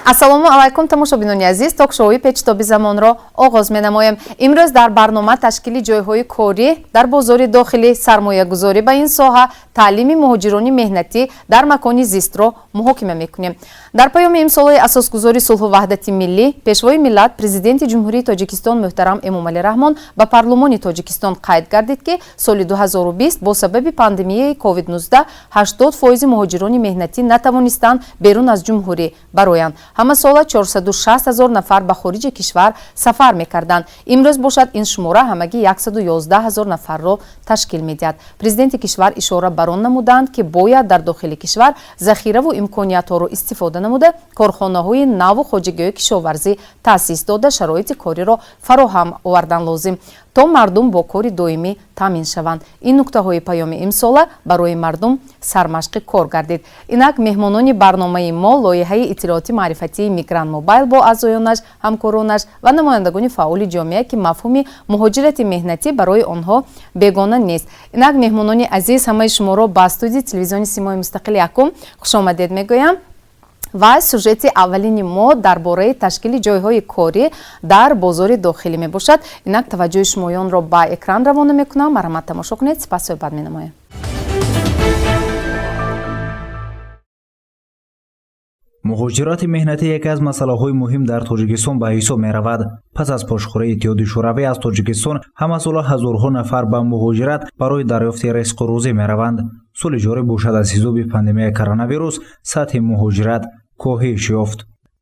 ассалому алайкум тамошобинони азиз, ток-шоуи печтоби замонро оғоз менамоем. Имрӯз дар барнома ташкили ҷойҳои корӣ дар бозори дохилӣ, сармоягузорӣ ба ин соҳа, таълими муҳоҷирони меҳнатӣ дар макони зистро муҳокима мекунем. Дар паёми имсолаи асосгузори сулҳу ваҳдати миллӣ, пешвои миллат президенти ҷумҳурии Тоҷикистон муҳтарам Эмомалӣ Раҳмон ба парлумони Тоҷикистон қайд гардид ки соли 2020 бо сабаби пандемияи COVID-19 80% муҳоҷирони меҳнатӣ натавонистанд берун аз ҷумҳурӣ бароянд. ҳамасола 460 000 нафар ба хориҷи кишвар сафар мекарданд. Имрӯз бошад ин шумора ҳамагӣ 111 000 нафарро ташкил медиҳад. Президенти кишвар ишора бар он намуданд ки бояд дар дохили кишвар захираву имкониятҳоро истифода намуда корхонаҳои наву хоҷагии кишоварзӣ таъсис дода шароити кориро фароҳам овардан лозим то мардум бо кори доимӣ таъмин шаванд. Ин нуктаҳои паёми имсола барои мардум сармашқи кор гардид. Инак меҳмонони барномаи мо лоиҳаи иттилооти маърифатии Мигрант Мобайл бо аъзоёнаш, ҳамкоронаш ва намояндагони фаъоли ҷомеа ки мафҳуми муҳоҷирати меҳнатӣ барои онҳо бегона нест. Инак меҳмонони азиз, ҳамаи шуморо ба студияи телевизиони Симои Мустақили Якум хушомадед мегӯям. ва сюжети аввалини мо дар бораи ташкили ҷойҳои корӣ дар бозори дохилӣ мебошад. Инак таваҷҷӯҳи шумоёнро ба экран равона мекунам. марҳамат тамошо кунед. сипасои бад менамоям. муҳоҷирати меҳнатӣ яке аз масъалаҳои муҳим дар Тоҷикистон ба ҳисоб меравад. Пас аз пошхӯрии Иттиҳоди Шӯравӣ аз Тоҷикистон ҳамасола ҳазорҳо нафар ба муҳоҷират барои дарёфти ризқу рӯзӣ мераванд. соли ҷорӣ бошад аз ҳисоби пандемияи коронавирус сатҳи муҳоҷират коҳиш ёфт.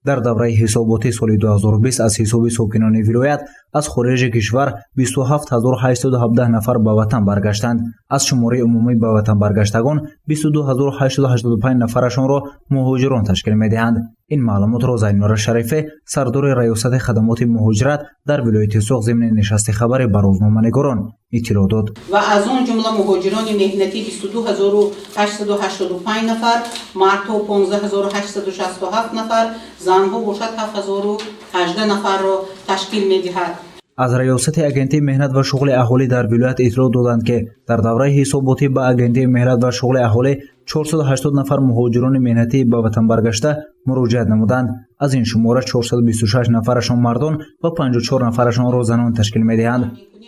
дар давраи ҳисоботи соли 2020 аз ҳисоби сокинони вилоят аз хориҷи кишвар 27 817 нафар ба ватан баргаштанд. аз шумораи умумӣ ба ватан баргаштагон 22 885 нафарашонро муҳоҷирон ташкил медиҳанд. ин маълумотро Зайнура Шарифе, сардори раёсати хадамоти муҳоҷират дар вилояти Соғ зимни нишасти хабари ба рӯзноманигорон иттилоъ дод. ва аз он ҷумла муҳоҷирони меҳнатӣ 22 885 нафар, мардҳо 15 867 нафар, занҳо бошад 7018 нафарро ташкил медиҳад. аз раёсати агентии меҳнат ва шуғли аҳолӣ дар вилоят иттилоъ доданд ки дар давраи ҳисоботӣ ба агентии меҳнат ва шуғли аҳолӣ 480 нафар муҳоҷирони меҳнатӣ ба ватан баргашта муроҷиат намуданд. аз ин шумора 426 нафарашон мардон ва 54 нафарашонро занон ташкил медиҳанд.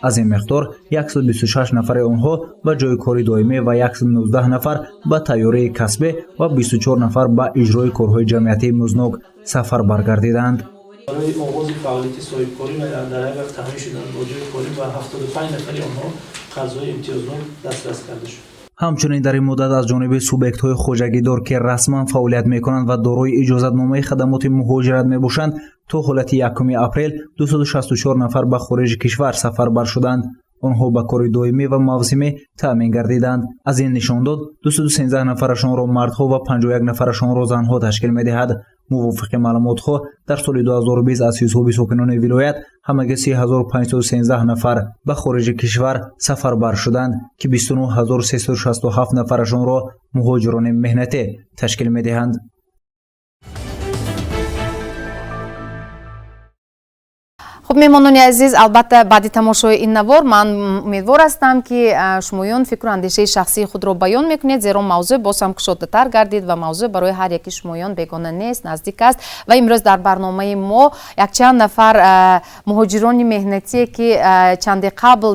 аз ин миқдор 126 нафари онҳо ба ҷойи кори доимӣ ва 119 нафар ба тайёрии касбӣ ва 24 нафар ба иҷрои корҳои ҷамъиятии музнок сафар баргардиданд. برای آغاز فعالیت صاحبکاری و در هر وقت تامین شدن با جای کاری و 75 نفری آنها قرضهای امتیازنامه دسترس کرده شد. ҳамчунин дар ин муддат аз ҷониби субъектҳои хоҷагидор ки расман фаъолият мекунанд ва дорои иҷозатномаи хадамоти муҳоҷират мебошанд, то ҳолати 1 апрел 264 нафар ба хориҷи кишвар сафарбар шуданд. онҳо ба кори доимӣ ва мавсимӣ таъмин гардиданд. аз ин нишондод 213 нафарашонро мардҳо ва 51 нафарашонро занҳо ташкил медиҳад. мувофиқи маълумотҳо дар соли 2020 аз ҳисоби сокинони вилоят ҳамагӣ 3513 нафар ба хориҷи кишвар сафарбар шуданд ки 29367 нафарашонро муҳоҷирони меҳнатӣ ташкил медиҳанд. хуб меҳмонони азиз, албатта баъди тамошои ин навор ман умедвор ҳастам ки шумоён фикру андешаи шахсии худро баён мекунед, зеро мавзӯъ боз ҳам кушодатар гардид ва мавзӯъ барои ҳар яки шумоён бегона нест, наздик аст. ва имрӯз дар барномаи мо якчанд нафар муҳоҷирони меҳнатие ки чанди қабл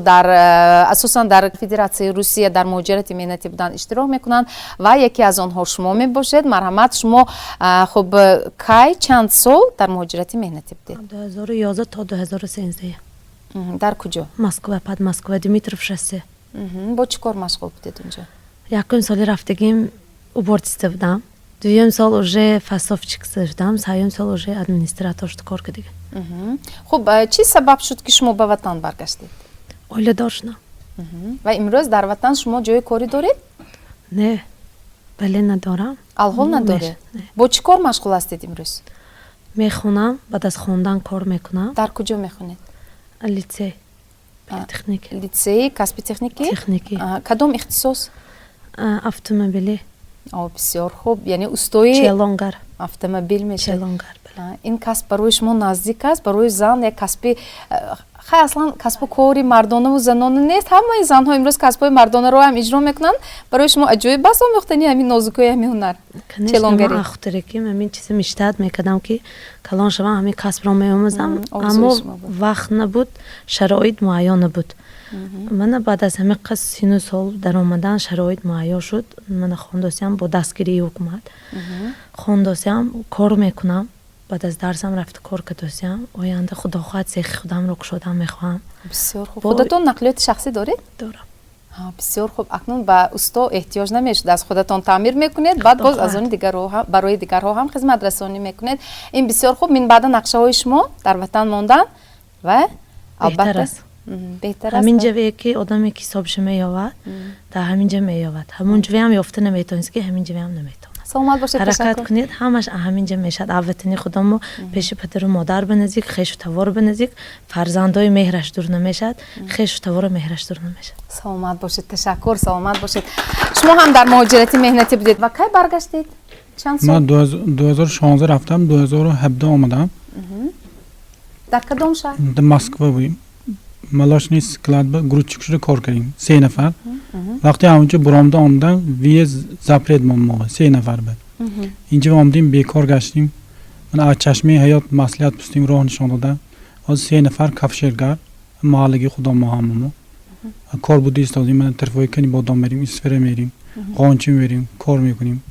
асосан дар Федератсияи Русия дар муҳоҷирати меҳнатӣ буданд иштирок мекунанд ва яке аз онҳо шумо мебошед. марҳамат, шумо хуб кай чанд сол дар муҳоҷирати меҳнатӣ будед? 2011 то 2013. дар куҷо? Москва, под Москва, Димитров шоссе. бо чӣ кор машғул будед унҷо? Якум соли рафтагим убортиста будам. Дуюм сол уже фасовчикса будам, сеюм сол уже администратор шуд кор кардигам. хуб чӣ сабаб шуд ки шумо ба ватан баргаштед? Оиладор шудам. ва имрӯз дар ватан шумо ҷои корӣ доред? Не, бале надорам. алҳол надоред? бо чӣ кор машғул ҳастед имрӯз? мехонам, баъд аз хондан кор мекунам. дар куҷо мехонед? Лицей, техники. Лицеи касби техникӣ? Техникӣ. кадом ихтисос? Автомобилӣ. бисёр хуб, яъне устои Челонгар. автомобил мешавед. Челонгар. ин касб барои шумо наздик аст? барои зан як касби خیلی اصلا کسب و کاری مردانه و زنانه نیست. همه زنها امروز کسب‌های مردانه رو هم اجرا میکنن. برای شما عجایب بس آموختنی همین نازوکی همین هنر چلونگری. من اخترکی همین چیزی میشتاد میکردم که کلان شما همین کسب رو میآموزم، اما وقت نبود، شرایط معین نبود. من بعد از همین قصد 30 سال در آمدن شرایط معین شد. من خوانداسیم با دستگیری حکومت خوانداسیم کار میکنم. بعد از درسم رفت کار کردم. آینده خدا خواهد سیخ خودم رو کشودم میخوام. بسیار خوب. خودتون نقلیات شخصی دارید؟ دارم. بسیار خوب. اکنون به استا احتیاج نمیشه، از خودتان تعمیر میکنید، بعد باز از اون دیگرها هم برای دیگرها هم خدمت رسانی میکنید. این بسیار خوب. من بعد نقشه های شما در وطن ماندن و البته بهتر است همین جایی که آدمی که حسابش میاد در همین جا میاد، همون جایی هم یافته نمیتونید که همین جایی هم نمیتونه. سلامت باشید. حرکت کنید همش همینجا میشد. البته خودمو پیش پدر و مادر بنزدیک، خیش و توار بنزدیک، فرزندای مهرش دور نمیشد، خیش و توار مهرش دور نمیشد. سلامت باشید. تشکر. سلامت باشید. شما هم در مهاجرت مهنتی بودید و کی برگشتید؟ چند سال؟ من 2016 رفتم، 2017 آمدم. در کدام شهر؟ در مسکو بودیم. ملاشنی سکلاد گروچکشو کار کردیم 3 نفر. وقتی همونجا برآمده آمدن ویز زپرید ما 3 نفر بود. اینجا آمدیم بیکار گشتیم. من از چشمه حیات مصلحت پستیم راه نشان دادم. از 3 نفر کفشرگر محلگی خودم ما هممون کار بودی استادیم. من طرفای کنی بادام میریم، اسفره میریم، قانچی میریم، کار میکنیم.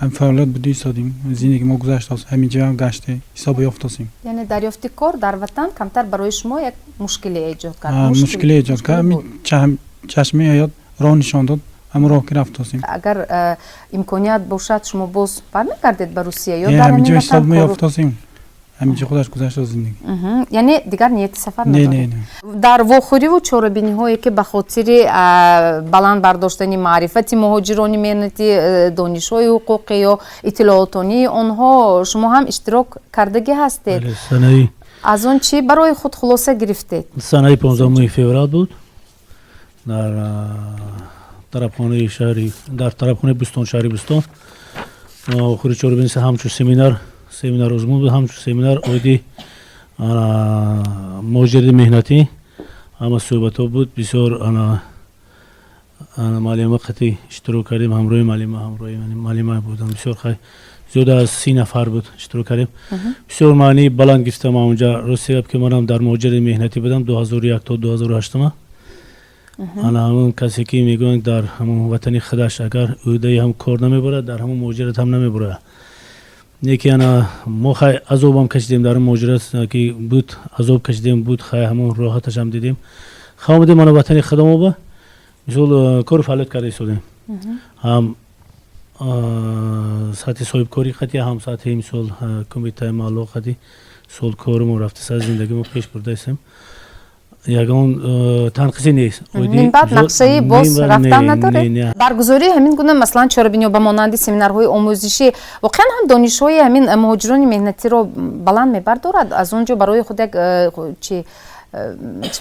هم فعالیت بودی استادیم. زندگی ما گذشت است. همینجا هم گشته حساب یافتیم. یعنی دریافت کار در وطن کمتر برای شما یک مشکلی ایجاد کرد. مشکلی ایجاد کرد. چشمه حیات راه نشان داد. هم راه که رفتیم. اگر امکانیت باشد شما باز برمیگردید به روسیه یا در همینجا حساب میافتیم. همینجا خودش گذشت از زندگی. یعنی دیگر نیت سفر ندارید؟ نه. در واخوری و چاره‌بینی هایی که به خاطر بلند برداشتن معرفت مهاجران مهنتی، دانش‌های حقوقی یا اطلاعاتانی آنها شما هم اشتراک کردگی هستید؟ سنه از اون چی برای خود خلاصه گرفتید؟ سنه 15 فوریه بود. در طرفخانه شهری، در طرفخانه بستان شهری بستان واخوری چاره‌بینی همچون سمینار روزمون بود. همچون سمینار اویدی مهاجرت مهنتی همه صحبت ها بود. بسیار معلم خطی اشتراک کردیم. همراه معلم بودن بسیار خیلی زیاد از 30 نفر بود اشتراک کردیم. بسیار معنی بلند گفتم اونجا روسیه که منم در مهاجرت مهنتی بودم 2001 تا 2008 ما. همون کسی که میگن در همون وطنی خودش اگر اویده هم کار نمیبره در همون مهاجرت هم نمیبره. یکی ما خیلی عذاب هم کشیدیم در مهاجرت که بود، عذاب کشیدیم بود، خیلی همون راحتش هم دیدیم. خیلی آمدیم من وطنی خودم با مثل کار فعالیت کرده ایستادیم. هم ساعت صاحب کاری خطی هم ساعت مثل کمیته معلوم خطی سال کارم رفته سر زندگی ما پیش برده ایستیم. یگان تنقیصی نیست. من بعد نقشه باز رفتن نداره؟ برگزاری همین گونه مثلا چاره‌بینی با مانند سمینارهای آموزشی واقعا هم دانش‌های همین مهاجران مهنتی رو بلند می‌بردارد؟ از اونجا برای خود یک چی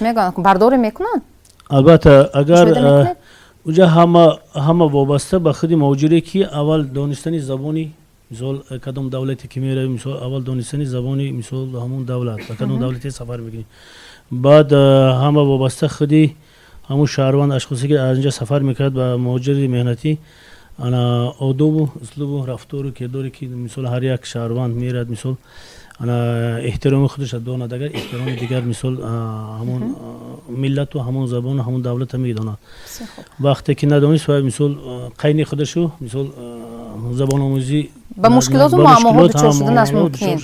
میگن بردار میکنن؟ البته اگر اونجا همه وابسته به خود مهاجری که اول دانستن زبانی مثال کدام دولتی که میره مثال اول دانستن زبانی مثال همون دولت و کدام دولتی سفر میکنی. بعد همه وابسته خودی همون شهروند اشخاصی که از اینجا سفر میکرد به مهاجرت مهنتی آداب و اسلوب و رفتار و کرداری که مثال هر یک شهروند میرد مثال احترام خودش داند، اگر احترام دیگر مثال همون ملت و همون زبان و همون دولت میداند. وقتی که ندانست مثال قین خودشو مثال زبان آموزی با مشکلات و معماها دچار شدنش ممکن.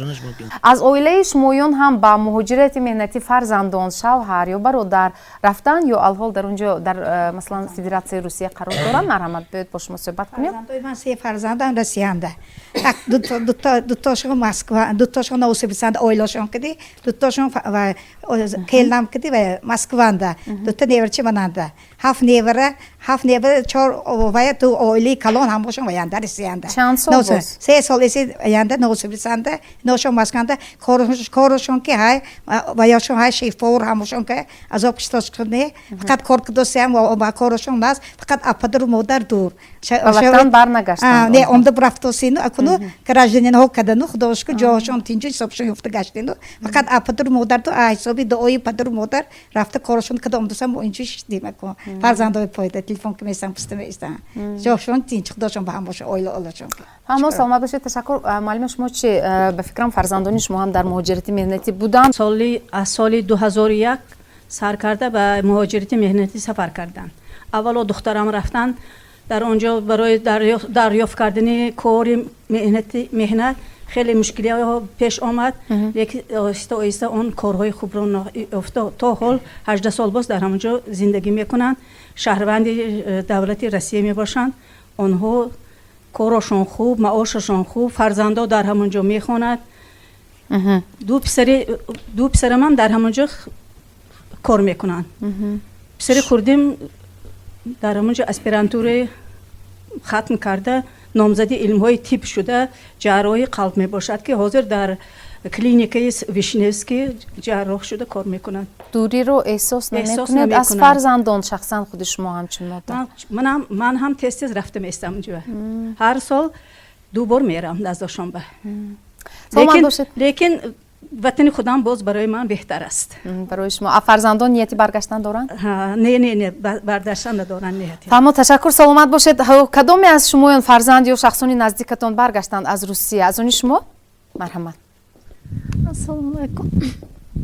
از عائله شمایان هم با مهاجرت مهنتی فرزندان، شوهر یا برادر رفتن یا الحال در اونجا در مثلا فدراسیون روسیه قرار دارن؟ مرحمت باید با شما صحبت کنیم. فرزندای من 3 فرزندم رسیانده. دو تاشون مسکو، دو تاشون نوسبیسند عائله‌شون کدی، دو تاشون و کلنام کدی و مسکوانده. دو تا نیورچه مننده. 7 نیوره 7 نفر 4 و تو اولی کلان همشون آینده رسیدند. چند سال بود؟ 3 سال رسید آینده نوسبیسنده نوشون مسکنده کارشون که های و یاشون های شیفور همشون که از آبشتاش کنه فقط کار کدوسی هم و با کارشون ناز فقط اپدر و مادر دور. وطن برنگشتند. نه عمده برفتوسینو اکنون که راجنین ها کدنو خداش که جاشون تینجی سبشون یفته گشتینو فقط اپدر و مادر تو حسابی دوی پدر و مادر رفته کارشون که عمده سم اینجوری شدیم کن. فرزندای پایده تلفن که میسن پستم ایستن. جاشون تینج خداشون با هم باشه اویلا اولاشون. همه سلامت باشید. تشکر. معلم شما چی به فکرم فرزندان شما هم در مهاجرت مهنتی بودند؟ سال 2001 سرکرده به مهاجرت مهنتی سفر کردند. اول و دخترم رفتن در آنجا برای دریافت کردن کار مهنت خیلی مشکلی ها پیش آمد. لیکن آهسته آهسته آن کارهای خوب را افتاد. تا حال 18 سال باز در همونجا زندگی میکنند. شهروند دولت روسیه می باشند. آنها کارشان خوب، معاششان خوب، فرزندا در همونجا میخواند. دو پسر من در همونجا کار میکنند. پسر خوردیم در همونجا اسپرانتور ختم کرده، نامزدی علم‌های طب شده، جراحی قلب می باشد که حاضر در کلینیک ویشنیوسکی جراح شده کار میکنند. دوری رو احساس نمیکنید از فرزندان؟ شخصا خود شما همچین مدت؟ من هم تست رفتم اونجا. هر سال 2 بار میرم نزدشان به. لیکن وطن خودم باز برای من بهتر است. برای شما فرزندان نیتی برگشتن دارن؟ نه برگشتن ندارن نیتی. تمام. تشکر. سلامت باشید. کدومی از شما فرزند یا شخصانی نزدیکتان برگشتند از روسیه؟ از اون شما؟ مرحمت. السلام علیکم.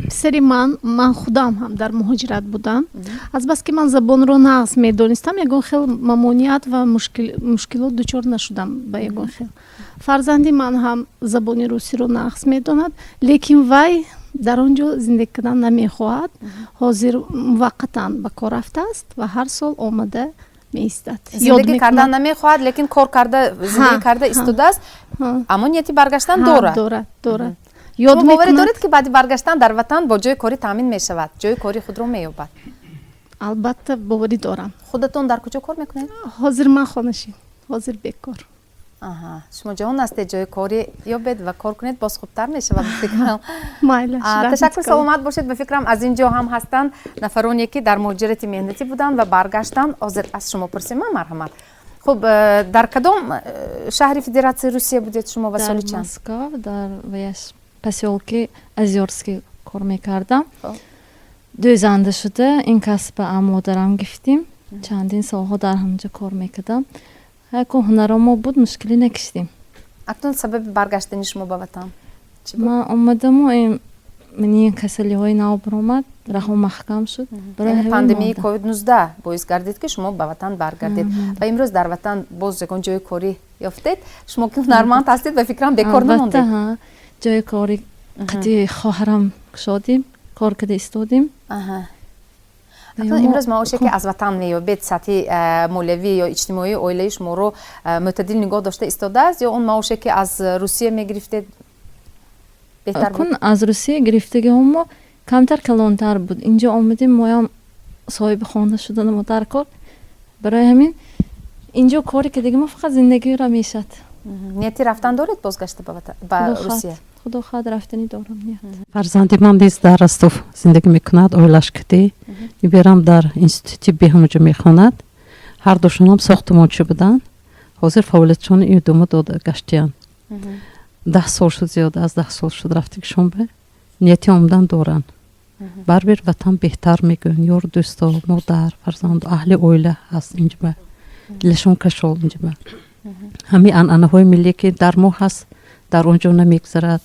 پسری من خودم هم در مهاجرت بودم. از بس که من زبان رو نقص میدونستم یگان خیلی ممانعت و مشکلات دچار نشدم به یگان خیلی. فرزندی من هم زبان روسی رو نقص میداند لیکن وی در آنجا زندگی کردن نمیخواهد. حاضر موقتا به کار رفته است و هر سال آمده میایستد. زندگی کردن نمیخواهد لیکن کار کرده، زندگی کرده ایستاده است. اما نیتی برگشتن دارد. یاد باوری دارید که بعد برگشتن در وطن با جای کاری تامین می شود، جای کاری خود رو مییابد؟ البته باوری دارم. خودتون در کجا کار میکنید؟ حاضر من خانشین، حاضر بیکار. شما جهان هستید جای کاری یابید و کار کنید باز خوبتر می شود فکرم. تشکر. سلامت باشید. به فکرم از اینجا هم هستند نفرانی که در مهاجرت مهنتی بودند و برگشتن. حاضر از شما پرسیم. مرحمت. خب در کدام شهر فدراسیون روسیه بودید شما و سال چند؟ در مسکو در поселке Озерский کار میکردم. 2 زنده شده این کسب مادرم گفتیم. چندین سالها در همونجا کار میکردم. هرکو هنرامو بود مشکلی نکشتیم. اکنون سبب برگشتن شما به وطن چی بود؟ من اومدم و منی کسلی های نو برآمد، راه محکم شد. برای پاندمی کووید 19 باعث گردید که شما به وطن برگردید و امروز در وطن باز یکون جای کاری یافتید. شما که هنرمند هستید به فکرم بیکار نموندید. البته جای کاری قدی خواهرم شدیم، کار کرده ایستادیم. امروز معاشی که از وطن مییابید سطح مولوی یا اجتماعی عائله شما رو معتدل نگاه داشته ایستاده است یا اون معاشی که از روسیه میگرفتید بهتر بود؟ از روسیه گرفتگی هم کمتر کلانتر بود. اینجا آمدیم ما صاحب خانه شدن ما در کار. برای همین اینجا کاری که دیگه ما فقط زندگی را میشد. نیتی رفتن دارید بازگشت به روسیه؟ خدا خواهد رفتنی دارم نیت. فرزندی من نیز در رستوف زندگی میکند. اویلش کتی میبرم در اینستیتوتی بهمونجا میخواند. هر دوشون هم ساختمانچی بودن. حاضر فعالیتشون ادامه داده گشتیان. 10 سال شد، زیاده از 10 سال شد رفتگشون به نیتی آمدن دارن. بر وطن بهتر میگن. یار دوستا، مادر، فرزند، اهل اویله هست اینجا به دلشون کشال اینجا به همین انعنه های ملی که در ما هست در اونجا نمیگذرد.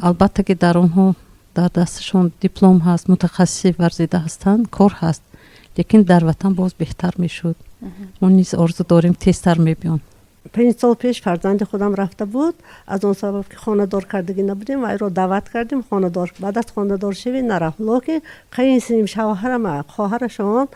البته که در اونها در دستشون دیپلم هست، متخصصی ورزیده هستن، کار هست، لیکن در وطن باز بهتر میشد. اون نیز آرزو داریم تیزتر میبیان. 5 سال پیش فرزند خودم رفته بود. از اون سبب که خانه دار کردگی نبودیم و ای رو دعوت کردیم خانه دار. بعد از خانه دار شوی نرفت. لیکن خیلی سنیم شوهرم خواهرشان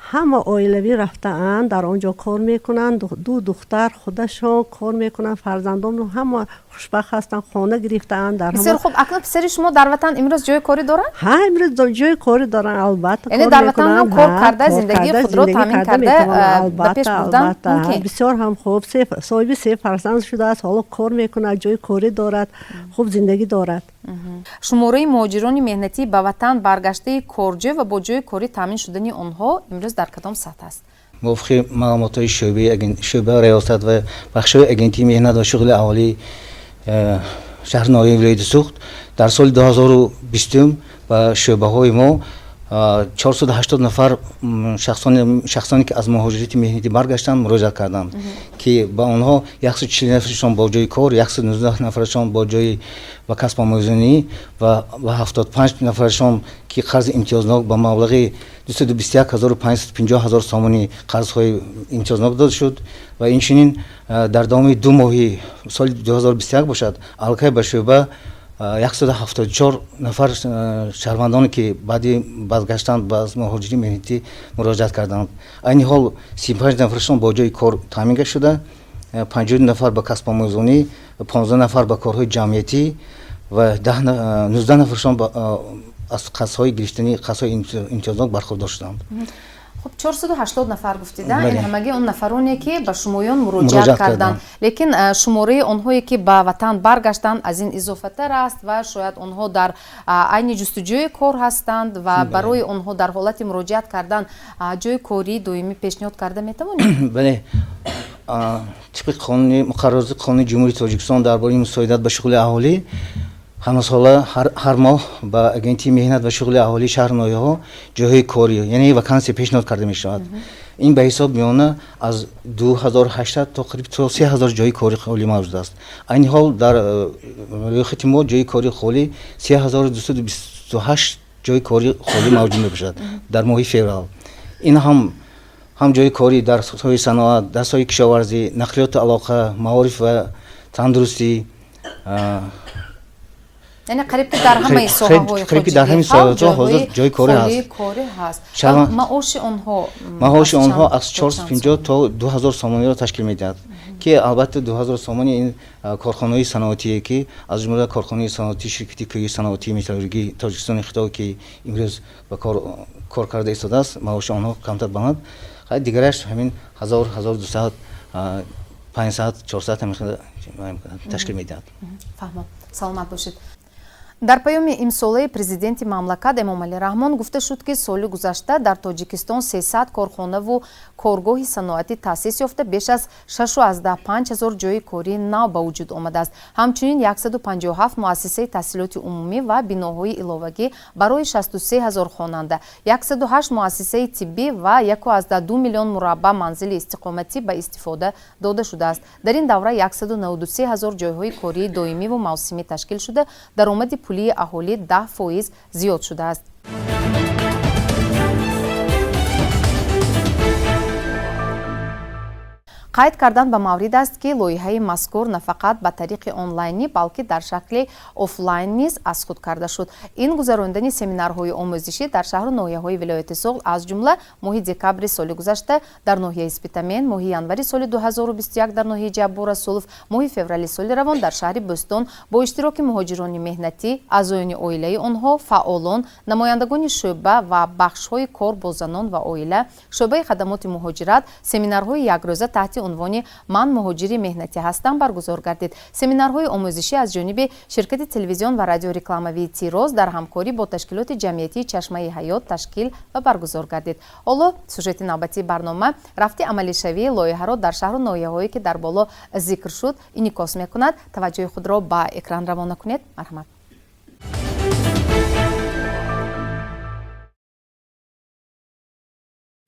همه اویلوی رفتن در آنجا کار میکنن. دو دختر خودشون کار میکنن، فرزندان همه خوشبخت هستن، خانه گرفتن. در بسیار خوب. اکنون پسر شما در وطن امروز جای کاری دارن؟ ها امروز جای کاری دارن البته. یعنی در وطن هم کار کرده، زندگی خود را تامین کرده، به پیش بردن ممکن. بسیار هم خوب. صاحب 3 فرزند شده است، حالا کار میکنه، جای کاری دارد، خوب زندگی دارد. شماره مهاجران مهنتی به وطن برگشته کارجو و با جای کاری تامین شدنی آنها امروز در کدام سطح است؟ موافق مقامات شعبه ریاست و بخش اگنتی مهنت و شغل اهالی شهر نایب ولایت سوخت در سال 2020 و شعبه های ما 480 نفر شخصانی که از مهاجرت مهنتی برگشتند مراجعت کردند که با آنها 140 نفرشان با جای کار، 119 نفرشان با جای و کسب آموزنی و 75 نفرشان که قرض امتیازنامه با مبلغ 221,550 سامانی قرض‌های امتیازنامه داده شد و این چنین در دام 2 ماه سال 2021 باشد القای به شعبه 174 نفر شهروندانی که بعد بازگشتند از مهاجرت مهنتی مراجعت کردند. این حال 35 نفرشان با جای کار تامین شده، 50 نفر با کسب آموزنی، 15 نفر با کارهای جمعیتی و 19 نفرشان از قرض‌های گرفتنی قرض‌های امتیازنامه برخوردار شدند. خب 480 نفر گفتید این همگی اون نفرانی که به شمایان مراجعت کردند، لیکن شماره آنهایی که به وطن برگشتند از این اضافه تر است و شاید آنها در عین جستجوی کار هستند و برای آنها در حالت مراجعت کردن جای کاری دومی پیشنهاد کرده میتوانید؟ بله، طبق قانون مقررات قانون جمهوری تاجیکستان درباره مساعدت به شغل اهالی همه ساله هر ماه با اگنتی مهنت و شغل اهالی شهر نایها جاهای کاری یعنی وکانسی پیشنهاد کرده می شود. این به حساب میانه از 2800 تا قریب 3000 جای کاری خالی موجود است. این حال در ریاست ما جای کاری خالی 3228 جای کاری خالی موجود می باشد در ماه فوریه. این هم جای کاری در ساحه صنعت، در ساحه کشاورزی، نقلیات علاقه، معارف و تندرستی، یعنی قریب در همه ساحه‌های خودی در همه ساحه‌ها حاضر جای کاری هست. معاش آنها از 450 تا 2000 سامانی را تشکیل می‌دهد که البته 2000 سامانی این کارخانه‌های صنعتی که از جمله کارخانه صنعتی شرکتی کوی صنعتی متالورژی تاجیکستان خطا که امروز به کار کرده ایستاده است، معاش آنها کمتر بماند. خیلی دیگرش همین 1000 1200 500 400 تشکیل می‌دهد. فهمم. سلامت باشید. در پیام امساله президенти мамлакат Эмомалӣ Раҳмон гуфта шуд ки соли гузашта дар Тоҷикистон 300 корхонаву коргоҳи саноатӣ таъсис ёфта беш аз 6,5 ҷойи кории нав ба вуҷуд омадааст. ҳамчунин 157 муассисаи таҳсилоти умумӣ ва биноҳои иловагӣ барои 63000 хонанда, 108 муассисаи тиббӣ ва 1,2 миллион мураббаъ манзили истиқоматӣ ба истифода дода шудааст. дар ин давра 193,000 ҷойҳои кории доимиву мавсимӣ ташкил шуда даромади пулии аҳолӣ 10% зиёд шудааст. қайд кардан ба маврид аст ки лоиҳаи мазкур на фақат ба тариқи онлайнӣ балки дар шакли офлайн низ аз худ карда шуд. ин гузарондани семинарҳои омӯзишӣ дар шаҳру ноҳияҳои вилояти соғд аз ҷумла моҳи декабри соли гузашта дар ноҳияи Спитамен, моҳи январи соли 2021 дар ноҳияи Ҷаббор Расулов, моҳи феврали соли равон дар шаҳри Бӯстон бо иштироки муҳоҷирони меҳнатӣ, аъзоёни оилаи онҳо, фаъолон, намояндагони шӯъба ва бахшҳои кор бо занон ва оила, шӯъбаи хадамоти муҳоҷират, семинарҳои якрӯза таҳти унвони «Ман муҳоҷири меҳнатӣ ҳастам» баргузор гардид. Семинарҳои омӯзишӣ аз ҷониби ширкати телевизион ва радиорекламавии Тироз дар ҳамкорӣ бо ташкилоти ҷамъиятии Чашмаи ҳаёт ташкил ва баргузор гардид. ҳоло сюжети навбатии барнома рафти амалишавии лоиҳаро дар шаҳру ноҳияҳое ки дар боло зикр шуд инъикос мекунад. таваҷҷӯҳи худро ба экран равона кунед. марҳамат.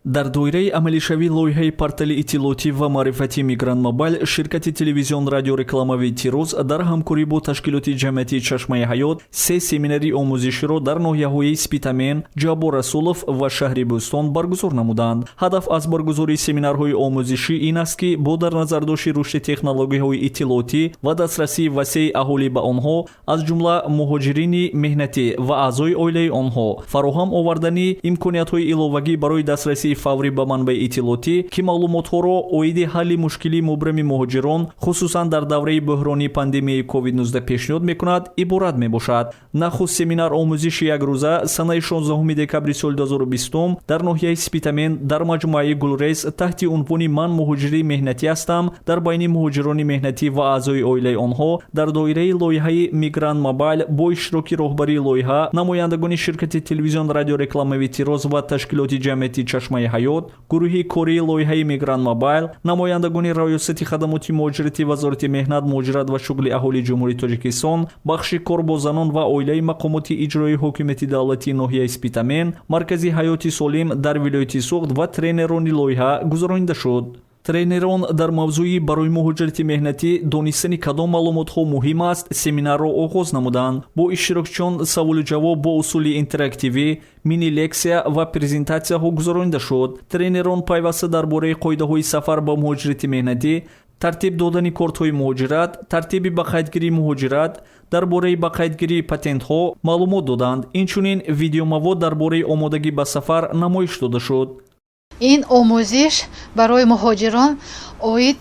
дар доираи амалишавии лоиҳаи портали иттилоотӣ ва маърифатии Мигрант Мобайл, ширкати телевизион радиорекламавии Тироз дар ҳамкорӣ бо ташкилоти ҷамъиятии Чашмаи ҳаёт 3 семинари омӯзиширо дар ноҳияҳои Спитамен, Ҷаббор Расулов ва шаҳри Бӯстон баргузор намуданд. ҳадаф аз баргузории семинарҳои омӯзишӣ ин аст ки бо дар назардошти рушди технологияҳои иттилоотӣ ва дастрасии васеъи аҳолӣ ба онҳо, аз ҷумла муҳоҷирини меҳнатӣ ва аъзои оилаи онҳо, фароҳам овардани имкониятҳои иловагӣ барои дастрасии фаврӣ ба манбаи иттилоотӣ ки маълумотҳоро оиди ҳалли мушкилии мубрами муҳоҷирон хусусан дар давраи бӯҳронии пандемияи COVID-19 пешниҳод мекунад иборат мебошад. Нахуст семинар омӯзиши якрӯза санаи 16 декабри соли 2020 дар ноҳияи Спитамен дар маҷмӯаи Гулрес таҳти унвони «Ман муҳоҷири меҳнатӣ ҳастам» дар байни муҳоҷирони меҳнатӣ ва аъзои оилаи онҳо дар доираи лоиҳаи Migrant Mobile бо иштироки роҳбарии лоиҳа, намояндагони ширкати телевизион радиорекламавии Тирос ва ташкилоти ҷамъияти Чашмаи ҳаёт, гурӯҳи кории лоиҳаи Migrant Mobile, намояндагони раёсати хадамоти муҳоҷирати Вазорати меҳнат, муҳоҷират ва шуғли аҳолии Ҷумҳурии Тоҷикистон, бахши кор бо занон ва оилаи мақомоти иҷроии ҳокимияти давлатии ноҳияи Спитамен, маркази ҳаёти солим дар вилояти Суғд ва тренерони лоиҳа гузаронида шуд. Тренерон дар мавзӯи барои муҳоҷирати меҳнатӣ донистани кадом маълумотҳо муҳим аст семинарро оғоз намуданд. Бо иштирокчиён саволу ҷавоб бо усули интерактивӣ, мини лексия ва презентатсияҳо гузаронида шуд. Тренерон пайваста дар бораи қоидаҳои сафар ба муҳоҷирати меҳнатӣ, тартиб додани кортҳои муҳоҷират, тартиби бақайдгирии муҳоҷират, дар бораи бақайдгирии патентҳо маълумот доданд. Инчунин видеомавод дар бораи омодагӣ ба сафар намоиш дода шуд. این آموزش برای مهاجران اوید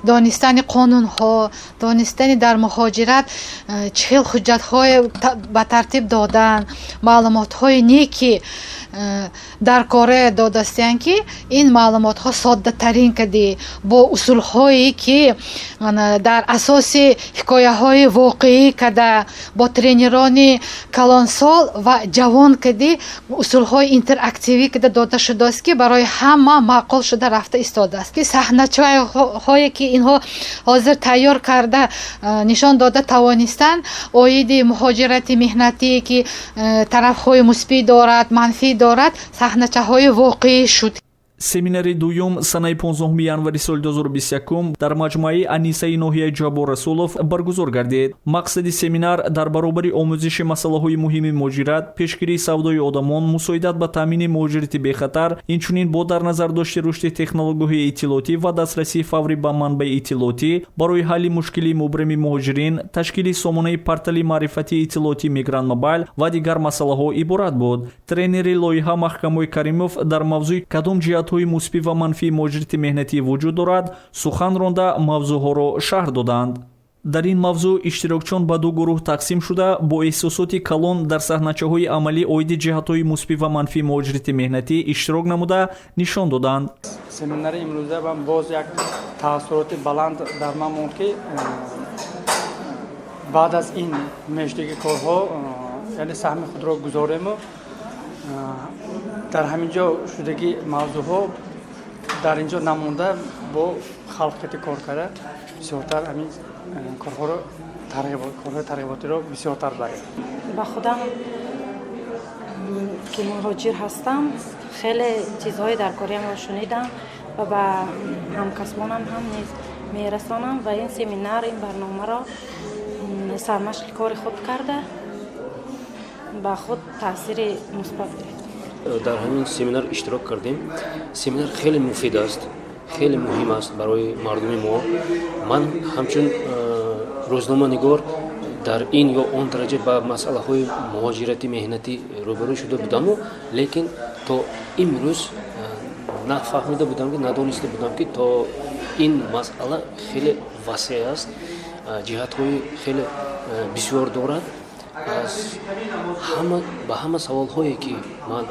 دانستن قانون ها، دانستن در مهاجرت چه حجت های به ترتیب دادن، معلومات های نیکی در کار دادستن که این معلومات ها ساده ترین کدی با اصول هایی که در اساس حکایه های واقعی کده با ترینران کلانسال و جوان کدی اصول های اینتراکتیوی کده داده شده است که برای همه معقول شده رفته ایستاده است که صحنه هایی که اینها حاضر تیار کرده نشان داده توانستن اوید مهاجرت مهنتی که طرف های مثبت دارد منفی دارد صحنه های واقعی شد. семинари дуюм санаи 15 январи соли 2021 дар маҷмӯаи Анисаи ноҳияи Ҷабор Расулов баргузор гардид. Мақсади семинар дар баробари омӯзиши масъалаҳои муҳими муҳоҷират, пешгирии савдои одамон, мусоидат ба таъмини муҳоҷирати бехатар, инчунин бо дар назар дошти рушди технологияҳои иттилоотӣ ва дастрасии фаврӣ ба манбаи иттилоотӣ барои ҳалли мушкилии мубрами муҳоҷирин, ташкили сомонаи портали маърифатии иттилоотӣ Migrant Mobile ва дигар масъалаҳо иборат буд. Тренери лоиҳа Маҳкамои Каримов дар мавзӯи кадом ҷиҳатҳои мусбит ва манфии муҳоҷирати меҳнатӣ вуҷуд дорад, сухан ронда мавзӯъҳоро шарҳ доданд. дар ин мавзӯъ иштирокчиён ба ду гурӯҳ тақсим шуда бо эҳсосоти калон дар саҳначаҳои амалӣ оиди ҷиҳатҳои мусбит ва манфии муҳоҷирати меҳнатӣ иштирок намуда нишон доданд. семинари имрӯза ба боз як таассуроти баланд дар ман монд ки баъд аз ин мештаги корҳо яъне саҳми худро гузорему дар ҳамин ҷо шудаги мавзӯъҳо дар ин ҷо намонда бо халқияти кор карда бисёртар ҳамин корҳоро корҳои тарғиботиро бисёртар барем. ба худам ки муҳоҷир ҳастам хеле чизҳои дар кораамро шунидам ва ба ҳамкасбонам ҳам низ мерасонам ва ин семинар ин барномаро сармашқи кори худ карда ба худ таъсири мусбат гирифтам. дар ҳамин семинар иштирок кардем. Семинар хеле муфид аст, хеле муҳим аст барои мардуми мо. ман ҳамчун рӯзноманигор дар ин ё он дараҷа ба масъалаҳои муҳоҷирати меҳнатӣ рӯбарӯ шуда будаму лекин то имрӯз нафаҳмида будам ки надониста будам ки то ин масъала хеле васеъ аст, ҷиҳатҳои хеле бисёр дорад. ба ҳама саволҳое ки ман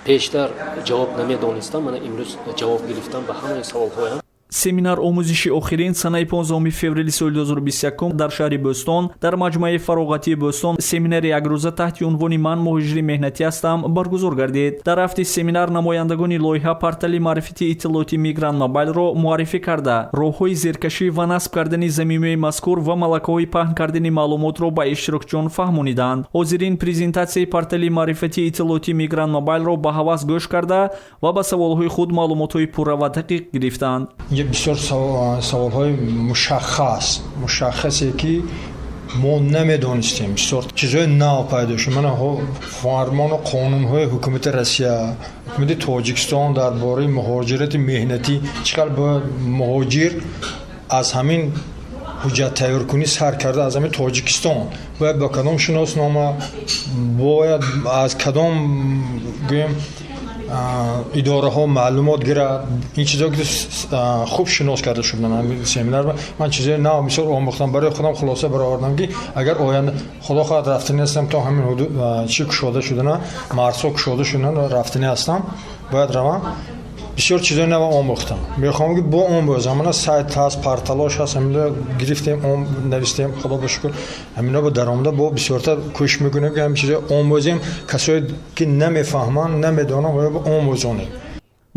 пештар ҷавоб намедонистам, ман имрӯз ҷавоб гирифтам ба ҳамаи саволҳоям. семинар омӯзиши охирин санаи 15 феврали соли 2021 дар шаҳри Бӯстон дар маҷмӯаи фароғатии Бӯстон семинари якрӯза таҳти унвони «Ман муҳоҷири меҳнатӣ ҳастам» баргузор гардид. Дар ҳафти семинар намояндагони лоиҳа портали маърифати иттилоотӣ Migrant Mobile-ро муаррифӣ карда, роҳҳои зеркашӣ ва насб кардани замимаи мазкур ва малакаҳои паҳн кардани маълумотро ба иштирокчиён фаҳмониданд. ҳозирин презентатсияи портали маърифати иттилоотӣ Migrant Mobile-ро ба ҳавас гӯш карда ва ба саволҳои худ маълумотҳои пурра ва дақиқ гирифтанд. бисёр саволҳои мушаххасе ки мо намедонистем, бисёр чизҳои нав пайдо шуд. мана фармону қонунҳои ҳукумати Россия, ҳукумати Тоҷикистон дар бораи муҳоҷирати меҳнатӣ чӣ қадр бояд муҳоҷир аз ҳамин ҳуҷҷат тайёркунӣ сар карда аз ҳамин тоҷикистон бояд ба кадом шиноснома бояд аз кадом гӯем идораҳо маълумот гирад ин чизо хуб шинос карда шуданд ҳамин семинар ман чизои нав бисёр омӯхтам барои худам хулоса баровардам ки агар оянда худо хоҳад рафтанӣ ҳастам то ҳамин ҳудуд чӣ кушода шудана марзҳо кушода шуданд рафтанӣ ҳастам бояд равам бисёр чизои нав омӯхтам мехоҳам ки бо омӯзам мана сайт ҳаст парталош ҳаст ҳамина гирифтем навистем худо ба шукр ҳамина ба даромада бо бисёртар кӯшиш мекунем ки ҳамин чизои омӯзем касое ки намефаҳманд намедонанд ва омӯзонем.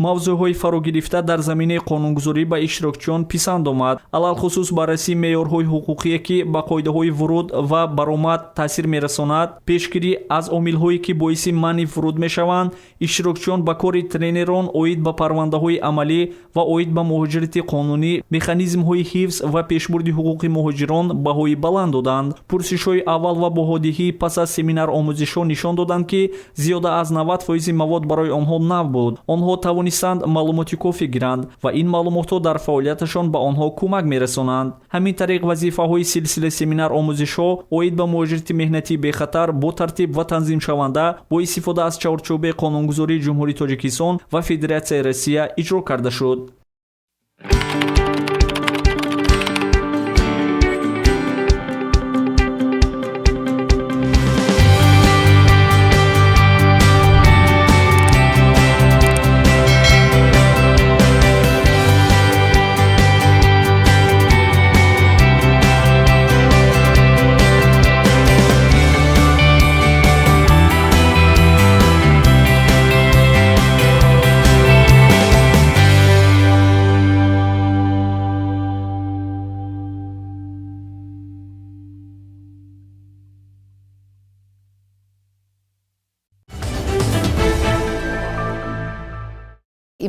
мавзӯъҳои фарогирифта дар заминаи қонунгузорӣ ба иштирокчиён писанд омад, алалхусус баррасии меъёрҳои ҳуқуқие ки ба қоидаҳои вуруд ва баромад таъсир мерасонад, пешгирӣ аз омилҳое ки боиси манъи вуруд мешаванд, иштирокчиён ба кори тренерон оид ба парвандаҳои амалӣ ва оид ба муҳоҷирати қонунӣ, механизмҳои ҳифз ва пешбурди ҳуқуқи муҳоҷирон баҳои баланд доданд. Пурсишҳои аввал ва боҳодиҳӣ пас аз семинар омӯзишҳо нишон доданд ки зиёда аз 90% мавод барои онҳо нав буд. Онҳо тавонистанд маълумоти кофӣ гиранд ва ин маълумотҳо дар фаъолияташон ба онҳо кӯмак мерасонанд. Ҳамин тариқ вазифаҳои силсила семинар омӯзишҳо оид ба муҳоҷирати меҳнатии бехатар бо тартиб ва танзимшаванда бо истифода аз чаҳорчӯбаи қонунгузории ҷумҳурии Тоҷикистон ва Федератсияи Россия иҷро карда шуд.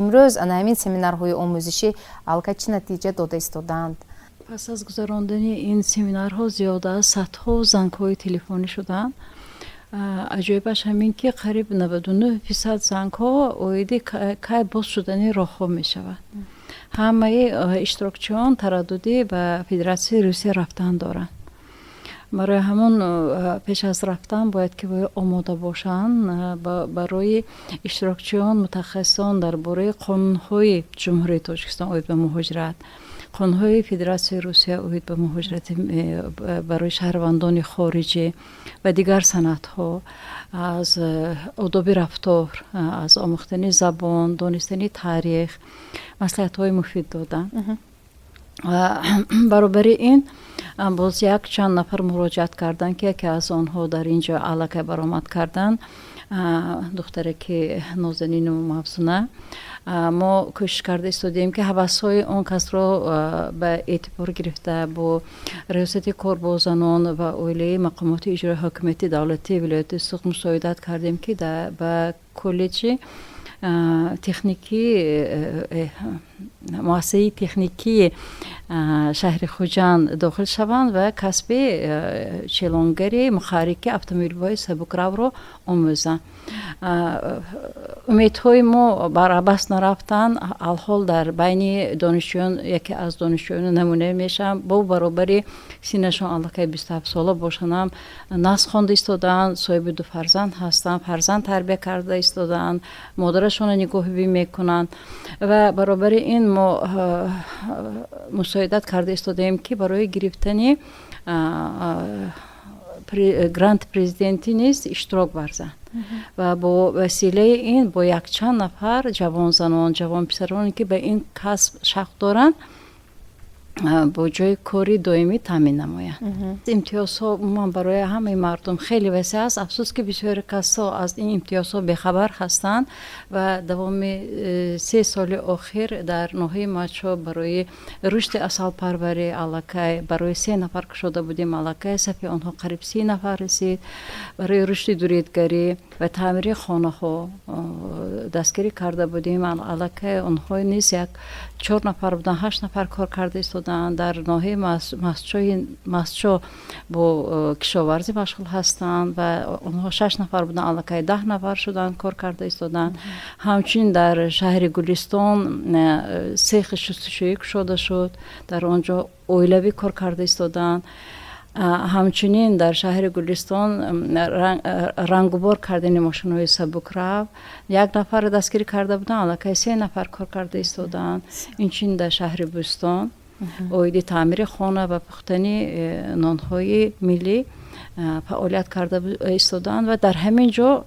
имрӯз ана ҳамин семинарҳои омӯзишӣ алка чӣ натиҷа дода истоданд? пас аз гузарондани ин семинарҳо зиёда садҳо зангҳои телефонӣ шуданд. аҷоибаш ҳамин ки қариб 99% зангҳо оиди кай боз шудани роҳҳо мешавад. ҳамаи иштирокчиён тараддуди ба Федератсияи Русия рафтан доранд. барои ҳамон пеш аз рафтан бояд ки омода бошанд барои иштирокчиён мутахассисон дар бораи қонунҳои ҷумҳурии Тоҷикистон оид ба муҳоҷират, қонунҳои Федератсияи Русия оид ба муҳоҷирати барои шаҳрвандони хориҷӣ ва дигар санадҳо, аз одоби рафтор, аз омӯхтани забон, донистани таърих маслиҳатҳои муфид доданд. баробари ин боз як чанд нафар муроҷиат карданд ки яке аз онҳо дар ин ҷо аллакай баромад карданд, духтаре ки Нозанину Мавзуна. мо кӯшиш карда истодем ки ҳавасҳои он касро ба эътибор гирифта бо риёсати корбозанон ва оилаи мақомоти иҷрои ҳокимияти давлатии вилояти Суғд мусоидат кардем ки ба коллеҷи техникӣ муассисаи техникии шаҳри Хуҷанд дохил шаванд ва касби челонгари мухаррики автомобилҳои сабукравро омӯзанд. умедҳои мо барабас нарафтанд. алҳол дар байни донишҷӯён яке аз донишҷӯёни намуна мешавам. бо баробари синашон аллакай 27 сола бошанам насб хонда истоданд, соҳиби 2 фарзанд ҳастанд, фарзанд тарбия карда истоданд, модарашона нигоҳубӣ мекунанд ва баробари ин мо мусоидат карда истодаем ки барои гирифтани грант президентӣ низ иштирок варзанд ва бо василаи ин бо якчанд нафар ҷавонзанон, ҷавонписароне ки ба ин касб шавқ доранд бо ҷои кори доимӣ таъмин намоянд. имтиёзҳо умуман барои ҳамаи мардум хеле васеъ аст. афсус ки бисёри касо аз ин имтиёзҳо бехабар ҳастанд ва давоми 3 соли охир дар ноҳияи Мачо барои рушди асалпарварӣ аллакай барои 3 нафар кушода будем, аллакай сафи онҳо қариб 30 нафар расид. барои рушди дуретгарӣ ва таъмири хонаҳо дастгирӣ карда будем, аллакай онҳо низ як 4 нафар буданд, 8 нафар кор карда истоданд. ایستادند در ناحیه ماسچو با کشاورزی مشغول هستند و اونها 6 نفر بودن الکی 10 نفر شدن کار کرده ایستادند. همچنین در شهر گلستان سیخ شستشویی شده شد، در آنجا اویلوی کار کرده ایستادند. همچنین در شهر گلستان رنگوبار کردن ماشین‌های سبک‌رو 1 نفر دستگیری کرده بودند، الکی 3 نفر کار کرده ایستادند. اینچنین در شهر بوستان اویدی تعمیر خانه و پختنی نان‌های ملی فعالیت کرده ایستادند و در همین جا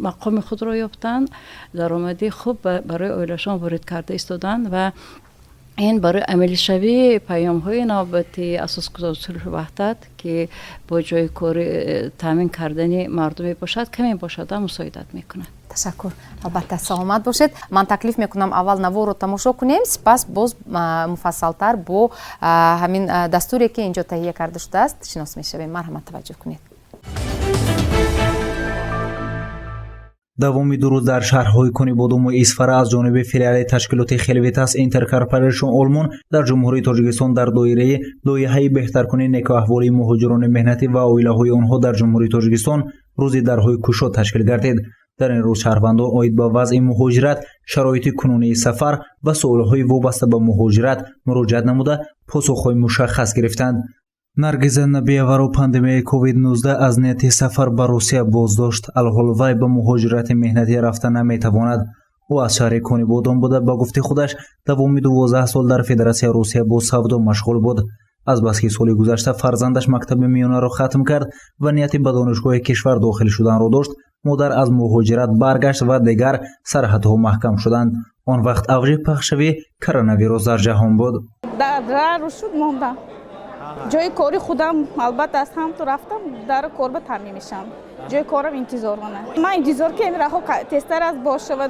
مقام خود را یافتند، درآمدی خوب برای اویلاشان وارد کرده ایستادند و این برای عملی شوی پیام های نوبتی اساس گذار صلح و وحدت که با جای کار تامین کردن مردمی باشد کمی باشد مساعدت میکنه. تشکر. البته سلامت باشید. من تکلیف میکنم اول نوار رو تماشا کنیم، سپس باز مفصلتر با همین دستوری که اینجا تهیه کرده شده است شناس میشویم. مرحمت توجه کنید. давоми ду рӯз дар шаҳрҳои Конибодум ва Исфара аз ҷониби филиали ташкилоти Хелветас Интеркорпоration Олмон дар ҷумҳурии Тоҷикистон дар доираи лоиҳаи беҳтаркунии некоаҳволии муҳоҷирони меҳнатӣ ва оилаҳои онҳо дар ҷумҳурии Тоҷикистон рӯзи дарҳои кушод ташкил гардид. дар ин рӯз шаҳрвандон оид ба вазъи муҳоҷират, шароити кунунии сафар ва суолҳои вобаста ба муҳоҷират муроҷиат намуда посухҳои мушаххас гирифтанд. наргиза набиеваро пандемияи COVID-19 аз нияти сафар ба Русия боздошт. алҳол вай ба муҳоҷирати меҳнатӣ рафта наметавонад. ӯ аз шаҳри Конибодон буда ба гуфти худаш давоми 12 сол дар Федератсияи Русия бо савдо машғул буд. азбаски соли гузашта фарзандаш мактаби миёнаро хатм кард ва нияти ба донишгоҳи кишвар дохил шуданро дошт, модар аз муҳоҷират баргашт ва дигар сарҳадҳо маҳкам шуданд. он вақт авҷи пахшавии коронавирус дар ҷаҳон буд. جای کاری خودم البته از هم تو رفتم در کار به تامین میشم. جای کارم انتظار کنه. من انتظار که این راه تستر از باشه و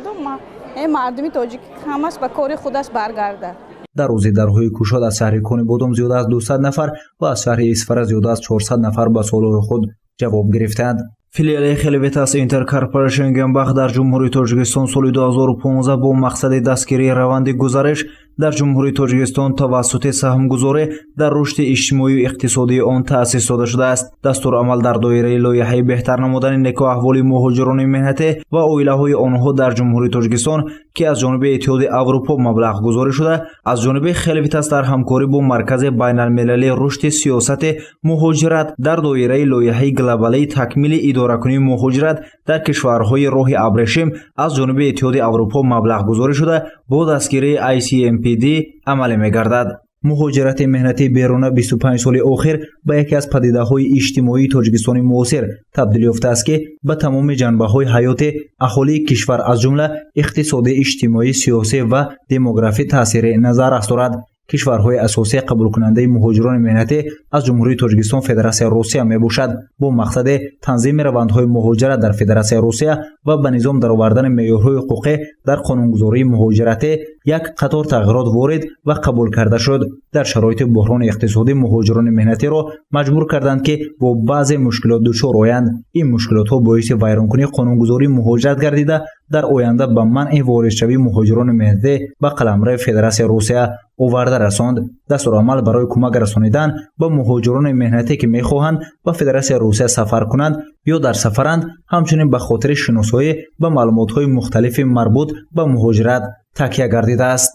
مردمی تاجیک همش به کار خودش برگرده. дар рӯзи дарҳои кушод аз шаҳри Конибодум зиёда аз 200 нафар ва аз шаҳри Исфара зиёда аз 400 нафар ба суолҳои худ ҷавоб гирифтанд. филиали Хелветас Интеркорпоration Гембах дар ҷумҳурии Тоҷикистон соли 2015 бо мақсади дастгирии раванди гузариш дар ҷумҳурии Тоҷикистон тавассути саҳмгузорӣ дар рушди иҷтимоию иқтисодии он таъсис дода шудааст. дастурамал дар доираи лоиҳаи беҳтар намудани некоаҳволи муҳоҷирони меҳнатӣ ва оилаҳои онҳо дар ҷумҳурии Тоҷикистон ки аз ҷониби Иттиҳоди Аврупо маблағ гузорӣ шуда, аз ҷониби Хелветас дар ҳамкорӣ бо маркази байналмилалии рушди сиёсати муҳоҷират дар доираи лоиҳаи глобалии такмили идоракунии муҳоҷират дар кишварҳои роҳи абрешим аз ҷониби Иттиҳоди Аврупо маблағ гузорӣ шуда бо дастгирии ICMPD амалӣ мегардад. муҳоҷирати меҳнатии беруна 25 соли охир ба яке аз падидаҳои иҷтимоии Тоҷикистони муосир табдил ёфтааст ки ба тамоми ҷанбаҳои ҳаёти аҳолии кишвар аз ҷумла иқтисодӣ, иҷтимоӣ, сиёсӣ ва демографӣ таъсири назаррас дорад. кишварҳои асосии қабулкунандаи муҳоҷирони меҳнатӣ аз ҷумҳурии Тоҷикистон Федератсияи Русия мебошад, бо мақсади танзими равандҳои муҳоҷират дар Федератсияи Русия ва ба низом даровардани меъёрҳои ҳуқуқӣ дар қонунгузории муҳоҷиратӣ як қатор тағйирот ворид ва қабул карда шуд. дар шароити буҳрони иқтисодӣ муҳоҷирони меҳнатиро маҷбур карданд ки бо баъзе мушкилот дучор оянд. ин мушкилотҳо боиси вайронкунии қонунгузории муҳоҷират гардида дар оянда ба манъи воридшавии муҳоҷирони меҳнатӣ ба қаламраи Федератсияи Русия оварда расонд. дастурамал барои кӯмак расонидан ба муҳоҷирони меҳнатӣ ки мехоҳанд ба Федератсияи Русия сафар кунанд ё дар сафаранд, ҳамчунин ба хотири шиносоӣ ба маълумотҳои мухталифи марбут ба муҳоҷират такя гардидааст.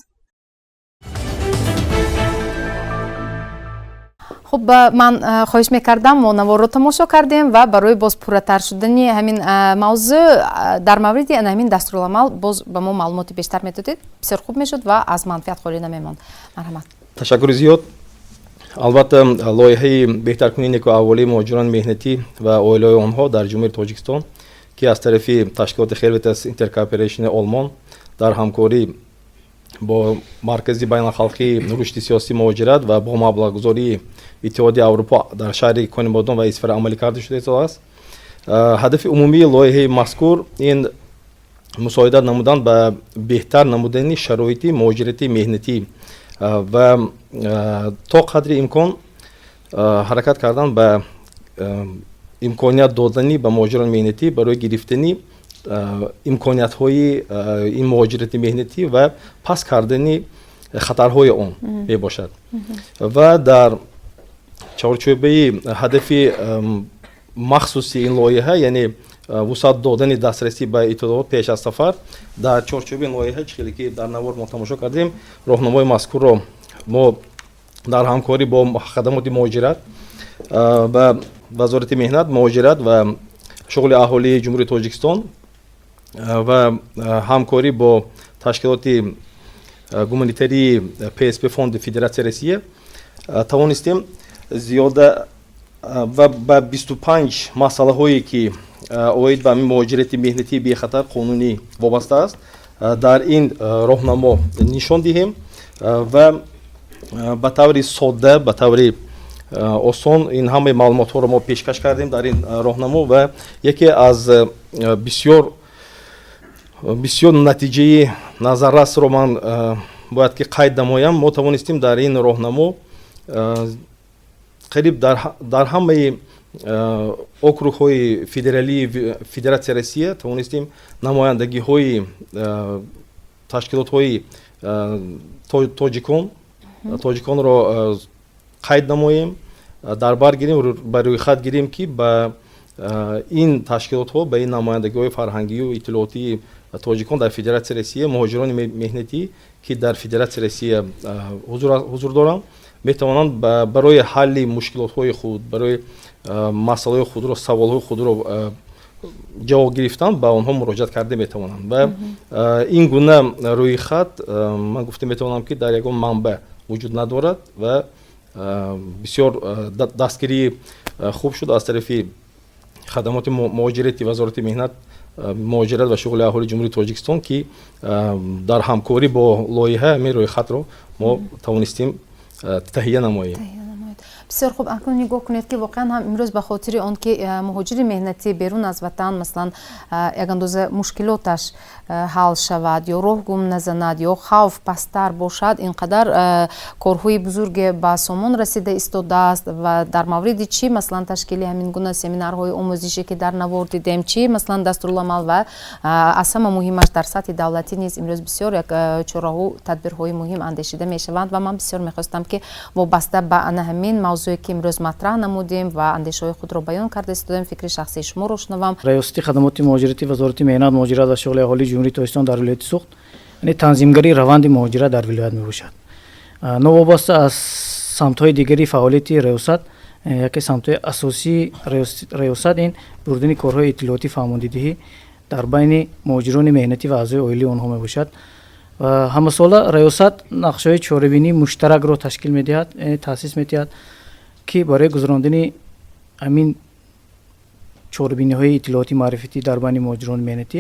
خب من خواهش میکردم ما نوار رو تماشا کردیم و برای باز پورتر شدنی همین موضوع در مورد همین دستورالعمل باز به ما معلوماتی بیشتر میدادید بسیار خوب میشد و از منفعت خالی نمیماند. مرحمت. تشکر زیاد. البته لایحه بهترکنی نکوه‌احوالی مهاجران مهنتی و اوایل‌های آنها در جمهوری تاجیکستان که از طرف تشکیلات خلوتس اینترکورپوریشن آلمان در همکاری با مرکز بین‌الخلقی رشد سیاسی مهاجرت و با مبلغ‌گذاری اتحادیه اروپا در شهر کنیبادون و اسفر عملی کرده شده است. هدف عمومی لایحه مذکور این مساعدت نمودن به بهتر نمودن شرایط مهاجرتی مهنتی و تا قدر امکان حرکت کردن به امکانیت دادنی به مهاجران مهنتی برای گرفتنی امکانیت های این مهاجرت مهنتی و پس کردنی хатарҳои он мебошад ва дар чорчӯбаи ҳадафи махсуси ин лоиҳа яъне вусат додани дастрасӣ ба иттилоот пеш аз сафар дар чорчӯбаи лоиҳа чӣ хеле ки дар навор мо тамошо кардем роҳномои мазкурро мо дар ҳамкорӣ бо хадамоти муҳоҷират ва вазорати меҳнат муҳоҷират ва шуғли аҳолии ҷумҳурии тоҷикистон ва ҳамкорӣ бо ташкилоти гуманитарии псп фонди федератсияи россия тавонистем зиёда ва ба 25 масъалаҳое ки оид ба муҳоҷирати меҳнатии бехатар қонунӣ вобаста аст дар ин роҳнамо нишон диҳем ва ба таври содда ба таври осон ин ҳамаи маълумотҳоро мо пешкаш кардем дар ин роҳнамо ва яке аз бисёр натиҷаи назаррасро ман бояд ки қайд намоям мо тавонистем дар ин роҳнамо қариб дар ҳамаи округҳои федералии федератсияи россия тавонистем намояндагиҳои ташкилотҳои тоҷиконро қайд намоем дар бар гирем ба рӯйхат гирем ки ба ин ташкилотҳо ба ин намояндагиҳои фарҳангию иттилоотии тоҷикон дар федератсияи россия муҳоҷирони меҳнатӣ ки дар федератсияи россия ҳузур доранд метавонанд барои ҳалли мушкилотҳои худ барои масъалаҳои худро саволҳои худро ҷавоб гирифтан ба онҳо муроҷиат карда метавонанд ва ин гуна рӯйхат ман гуфта метавонам ки дар ягон манбаъ вуҷуд надорад ва бисёр дастгирии хуб шуд аз тарафи хадамоти муҳоҷирати вазорати меҳнат муҳоҷират ва шуғли аҳолии ҷумҳурии тоҷикистон ки дар ҳамкорӣ бо лоиҳа ҳамин рӯйхатро мо тавонистем таҳия намоем. бисёр хуб акнун нигоҳ кунед ки воқеан ҳам имрӯз ба хотири он ки муҳоҷири меҳнатӣ берун аз ватан маслан як андоза мушкилоташ ҳал шавад ё роҳ гум назанад ё хавф пасттар бошад ин қадар корҳои бузурге ба сомон расида истодааст ва дар мавриди чӣ маслан ташкили ҳамин гуна семинарҳои омӯзише ки дар навор дидем чӣ маслан дастуруламал ва аз ҳама муҳимаш дар сатҳи давлатӣ низ имрӯз бисёр як чораҳу тадбирҳои муҳим андешида мешаванд ва ман бисёр мехостам ки вобаста ба ана ҳамин мавзӯе ки имрӯз матраҳ намудем ва андешаҳои худро баён карда истодем фикри шахсии шуморо шунавам. раёсати хадамоти муҳоҷирати вазорати меҳнат муҳоҷират ва шуғли аҳолии ҷумҳурии тоҷикистон дар вилояти суғд яъне танзимгарии раванди муҳоҷират дар вилоят мебошад. новобаста аз самтҳои дигари фаъолияти раёсат яке самтҳои асосии раёсат ин бурдани корҳои иттилоотӣ фаҳмондидиҳӣ дар байни муҳоҷирони меҳнатӣ ва аъзои оилаи онҳо мебошад. ҳамасола раёсат нақшаҳои чорабинии муштаракро ташкил медиҳад яъне таъсис медиҳад ки барои гузарондани ҳамин чорабиниҳои иттилооти маърифатӣ дар байни муҳоҷирони меҳнатӣ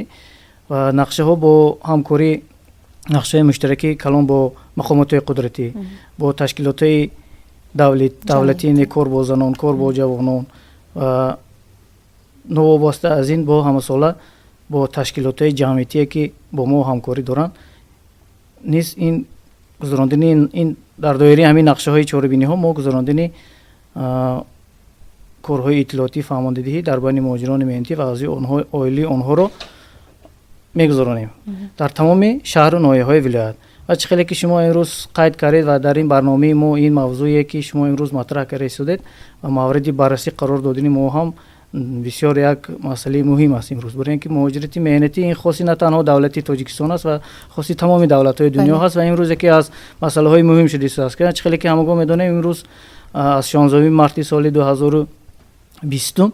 ва нақшаҳо бо ҳамкорӣ нақшаҳои муштаракӣ калон бо мақомотҳои қудратӣ бо ташкилотҳои давлатӣ яъне кор бо занон кор бо ҷавонон ва новобаста аз ин бо ҳамасола бо ташкилотҳои ҷамъиятие ки бо мо ҳамкорӣ доранд низ ин гузарондани ин дар доираи ҳамин нақшаҳои чорабиниҳо мо гузарондани корҳои иттилоотӣ фаҳмондидиҳӣ дар байни муҳоҷирони меҳнатӣ ва аъзои оилаи онҳоро мегузаронем дар тамоми шаҳру ноҳияҳои вилоят. ва чӣ хеле ки шумо имрӯз қайд кардед ва дар ин барномаи мо ин мавзӯе ки шумо имрӯз матраҳ карда истодед ва мавриди баррасӣ қарор додани мо ҳам бисёр як масъалаи муҳим аст имрӯз барои ки муҳоҷирати меҳнатӣ ин хоси на танҳо давлати тоҷикистон аст ва хоси тамоми давлатҳои дунё ҳаст ва имрӯз яке аз масъалаҳои муҳим шуда истодааст. Чӣ хеле ки ҳамагоҳ медонем имрӯз аз 16 марти соли 2020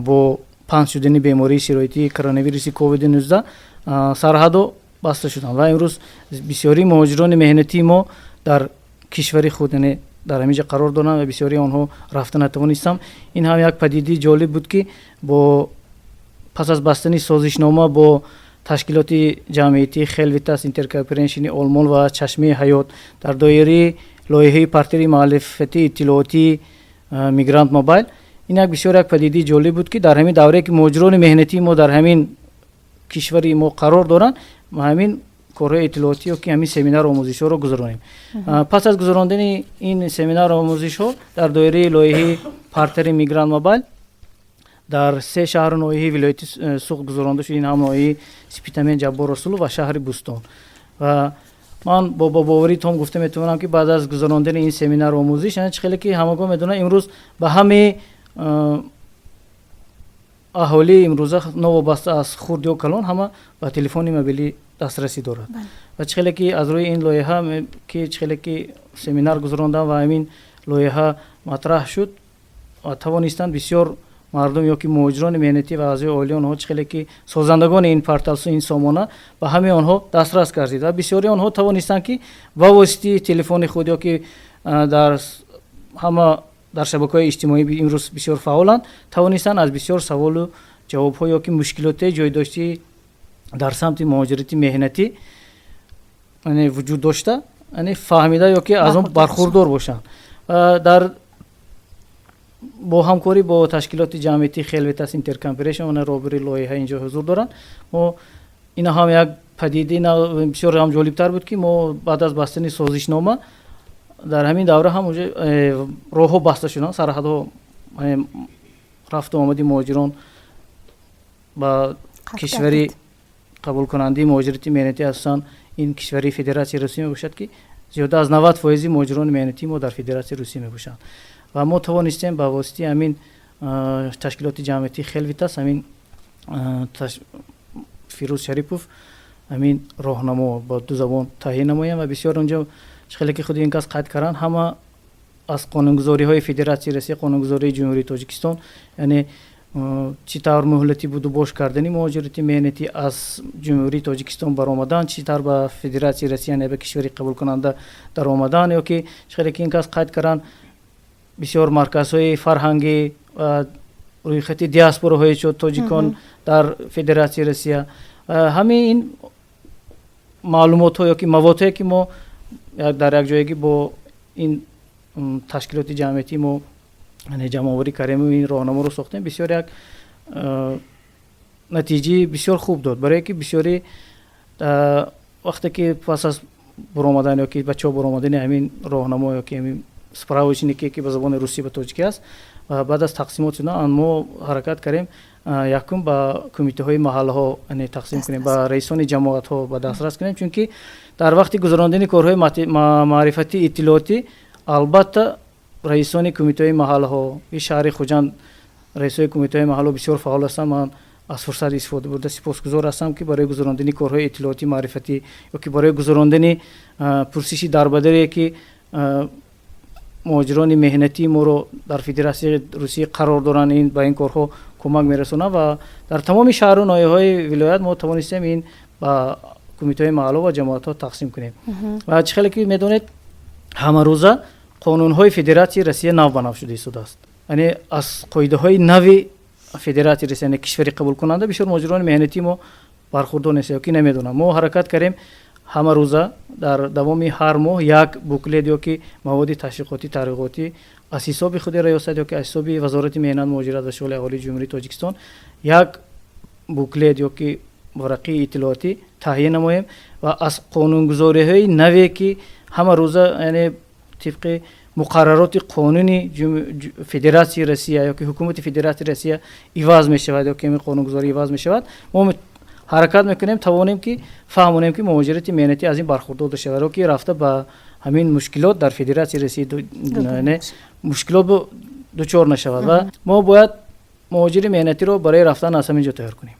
бо панҷ шудани бемории сироятии коронавируси COVID-19 сарҳадо баста шуданд ва имрӯз бисёри муҳоҷирони меҳнатии мо дар кишвари худ яъне дар ҳамин ҷо қарор доранд ва бисёри онҳо рафта натавонистанд. ин ҳам як падидаи ҷолиб буд ки бо пас аз бастани созишнома бо ташкилоти ҷамъиятии Хелвитас Интеркоопереншини Олмон ва Чашмаи ҳаёт дар доираи лоиҳаи партии маърифати иттилооти Мигрант Мобайл ин як бисёр як падидаи ҷолиб буд ки дар ҳамин давре ки муҳоҷирони меҳнатии мо дар ҳамин кишвари мо қарор доранд ва ҳамин корҳои иттилоотиё ки ҳамин семинару омӯзишҳоро гузаронем. пас аз гузарондани ин семинару омӯзишҳо дар доираи лоиҳаи партияи Мигрант Мобайл дар се шаҳру ноҳияи вилояти суғд гузаронда шуд. ин ҳам ноҳияи Спитамен, Ҷаббор Расулов ва шаҳри Бустон. ва ман бо боварӣ том гуфта метавонам ки баъд аз гузарондани ин семинар омӯзиш яъне чӣ хеле ки ҳамагоҳ медонад имрӯз ба ҳаме аҳолии имрӯза новобаста аз хурд ё калон ҳама ба телефони мобилӣ дастрасӣ дорад ва чӣ хеле ки аз рӯи ин лоиҳа ки чӣ хеле ки семинар гузарондам ва ҳамин лоиҳа матраҳ шуд тавонистанд бисёр мардум ё ки муҳоҷирони меҳнатӣ ва аъзои оилаи онҳо чӣ хеле ки созандагони ин парталсу ин сомона ба ҳамаи онҳо дастрас гардид ва бисёри онҳо тавонистанд ки ба воситаи телефони худ ё ки дар ҳама дар шабакаҳои иҷтимоӣ имрӯз бисёр фаъоланд тавонистанд аз бисёр саволу ҷавобҳо ё ки мушкилоти ҷойдоштии дар самти муҳоҷирати меҳнатӣ вуҷуд дошта фаҳмида ё ки аз он бархурдор бошанд. Дар бо ҳамкорӣ бо ташкилоти ҷамъияти Хелветас Интеркомпоration робири лоиҳа инҷо ҳузур доранд. Мо ина ҳам як падидаи бисёр ҳам ҷолибтар буд ки мо баъд аз бастани созишнома дар ҳамин давра ҳам роҳҳо баста шуданд, сарҳадҳо рафту омади муҳоҷирон ба кишвари қабулкунандаи муҳоҷирати меҳнатӣ асосан ин кишвари Федератсияи Русия мебошад ки зиёда аз 90% муҳоҷирони меҳнатӣ мо дар Федератсияи Русия мебошанд ва мо тавонистем ба воситаи ҳамин ташкилоти ҷамъияти Хелвитас ҳамин Фирӯз Шарипов ҳамин роҳнамо ба ду забон таҳия намоям ва бисёр онҷо чӣ хеле ки худи ин кас қайд карданд ҳама аз қонунгузориҳои Федератсияи Русия қонунгузории ҷумҳурии Тоҷикистон яъне чӣ тавр муҳлати буду бош кардани муҳоҷирати меҳнатӣ аз ҷумҳурии Тоҷикистон баромадан, чӣ тавр ба Федератсияи Русия яъне ба кишвари қабулкунанда даромадан ё ки чӣ хеле ки ин кас қайд карданд бисёр марказҳои фарҳангӣ ва рӯйхати диаспораҳои тоҷикон дар Федератсияи Русия ҳамаи ин маълумотҳо ё ки маводҳое ки мо дар якҷоягӣ бо ин ташкилоти ҷамъиятӣ мо ҷамъоварӣ кардем ин роҳнаморо сохтем бисёр як натиҷаи бисёр хуб дод барое ки бисёри вақте ки пас аз баромадан ё ки ба чоп баромадани ҳамин роҳнамо ё ки ҳамин справочнике ки ба забони русӣ ба тоҷикӣ аст ва баъд аз тақсимот шудан мо ҳаракат кардем якум ба кумитаҳои маҳаллаҳо тақсим кунем ба раисони ҷамоатҳо ба дастрас кунем чунки дар вақти гузарондани корҳои маърифатӣ иттилоотӣ албатта раисони кумитаҳои маҳаллаҳо и шаҳри Хуҷанд раисони кумитаҳои маҳаллаҳо бисёр фаъол ҳастанд. Ман аз фурсат истифода бурда сипосгузор ҳастам ки барои гузарондани корҳои иттилоотӣ маърифатӣ ё ки барои гузарондани пурсиши дарбадаре ки муҳоҷирони меҳнатии моро дар Федератсияи Русия қарор доранд ин ба ин корҳо кӯмак мерасонанд ва дар тамоми шаҳру ноҳияҳои вилоят мо тавонистем ин ба кумитаҳои маҳалло ва ҷамоатҳо тақсим кунем. Ва чӣ хеле ки медонед ҳамарӯза қонунҳои Федератсияи Русия нав ба нав шуда истодааст. Яъне аз қоидаҳои нави Федератсияи Русия яъне кишвари қабулкунанда бисёр муҳоҷирони меҳнатӣ мо бархурдор нест ё ки намедонанд. Мо ҳаракат кардем ҳама рӯза дар давоми ҳар моҳ як буклет ё ки маводи ташвиқотӣ тарғиботӣ аз ҳисоби худи раёсат ё ки аз ҳисоби Вазорати меҳнат муҳоҷират ва шуғли аҳолии ҷумҳурии Тоҷикистон як буклет ё ки варақаи иттилоотӣ таҳия намоем ва аз қонунгузориҳои наве ки ҳама рӯза яъне тибқи муқаррароти қонуни Федератсияи Русия ё ки ҳукумати Федератсияи Русия иваз мешавад ё ки ин қонунгузорӣ иваз мешавад, мо ҳаракат мекунем тавонем ки фаҳмонем ки муҳоҷирати меҳнатӣ аз ин бархурдор дошта шавад ё ки рафта ба ҳамин мушкилот дар Федератсияи Русия мушкилот дучор нашавад ва мо бояд муҳоҷири меҳнатиро барои рафтан аз ҳамин ҷо тайёр кунем.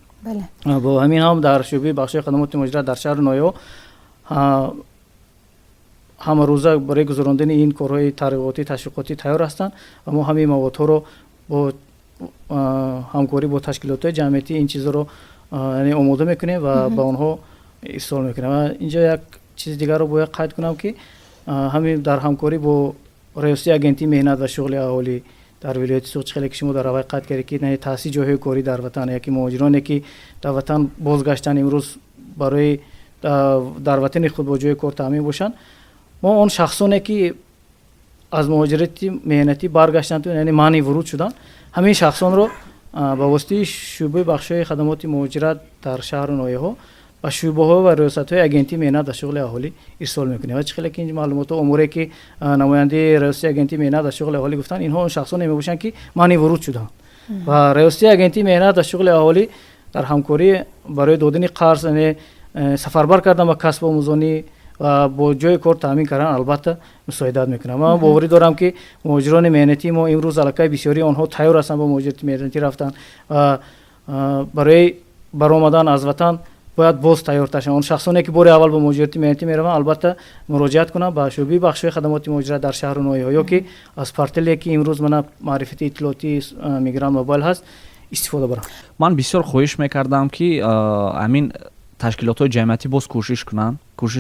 бо ҳамин ҳам дар шӯъбаи бахшҳои хадамоти муҳоҷират дар шаҳру ноҳияҳо ҳама рӯза барои гузарондани ин корҳои тарғиботӣ ташвиқотӣ тайёр ҳастанд ва мо ҳамин маводҳоро бо ҳамкорӣ бо ташкилотҳои ҷамъиятӣ ин чизоро омода мекунем ва ба онҳо ирсол мекунем. Ва инҷо як чизи дигарро бояд қайд кунам ки ҳамин дар ҳамкорӣ бо раёсати агентии меҳнат ва шуғли аҳолӣ дар вилояти Суғд чӣ хеле ки шумо дар аввал қайд кардед ки таъсиси ҷойҳои корӣ дар ватан яки муҳоҷироне ки дар ватан бозгаштан имрӯз барои дар ватани худ бо ҷойи кор таъмин бошанд, мо он шахсоне ки аз муҳоҷирати меҳнатӣ баргаштанд яъне маъни вуруд шуданд ҳамин шахсонро ба воситаи шӯъбаи бахшҳои хадамоти муҳоҷират дар шаҳру ноҳияҳо ба шӯъбаҳо ва риёсатҳои агентии меҳнат ва шуғли аҳолӣ ирсол мекунем. ва чӣ хеле ки ин маълумотҳо умуре ки намояндаи раёсати агентии меҳнат ва шуғли аҳолӣ гуфтанд, инҳо он шахсоне мебошанд ки маъни вуруд шуданд ва раёсати агентии меҳнат ва шуғли аҳолӣ дар ҳамкорӣ барои додани қарз сафарбар кардан ба касбомӯзонӣ و با جای کار تامین کردن البته مساعدت میکنه. من باوری دارم که مهاجران مهنتی ما امروز علاقه بسیاری آنها تیار هستند با مهاجرت مهنتی رفتن و برای برآمدن از وطن باید باز تیار تاشن. اون شخصانی که بار اول با مهاجرت مهنتی میروند البته مراجعت کنند به شعبه بخش خدمات مهاجرت در شهر نوئی یا که از پورتالی که امروز من معرفت اطلاعاتی میگران موبایل هست استفاده برم. من بسیار خواهش میکردم که همین تشکیلات جمعیتی باز کوشش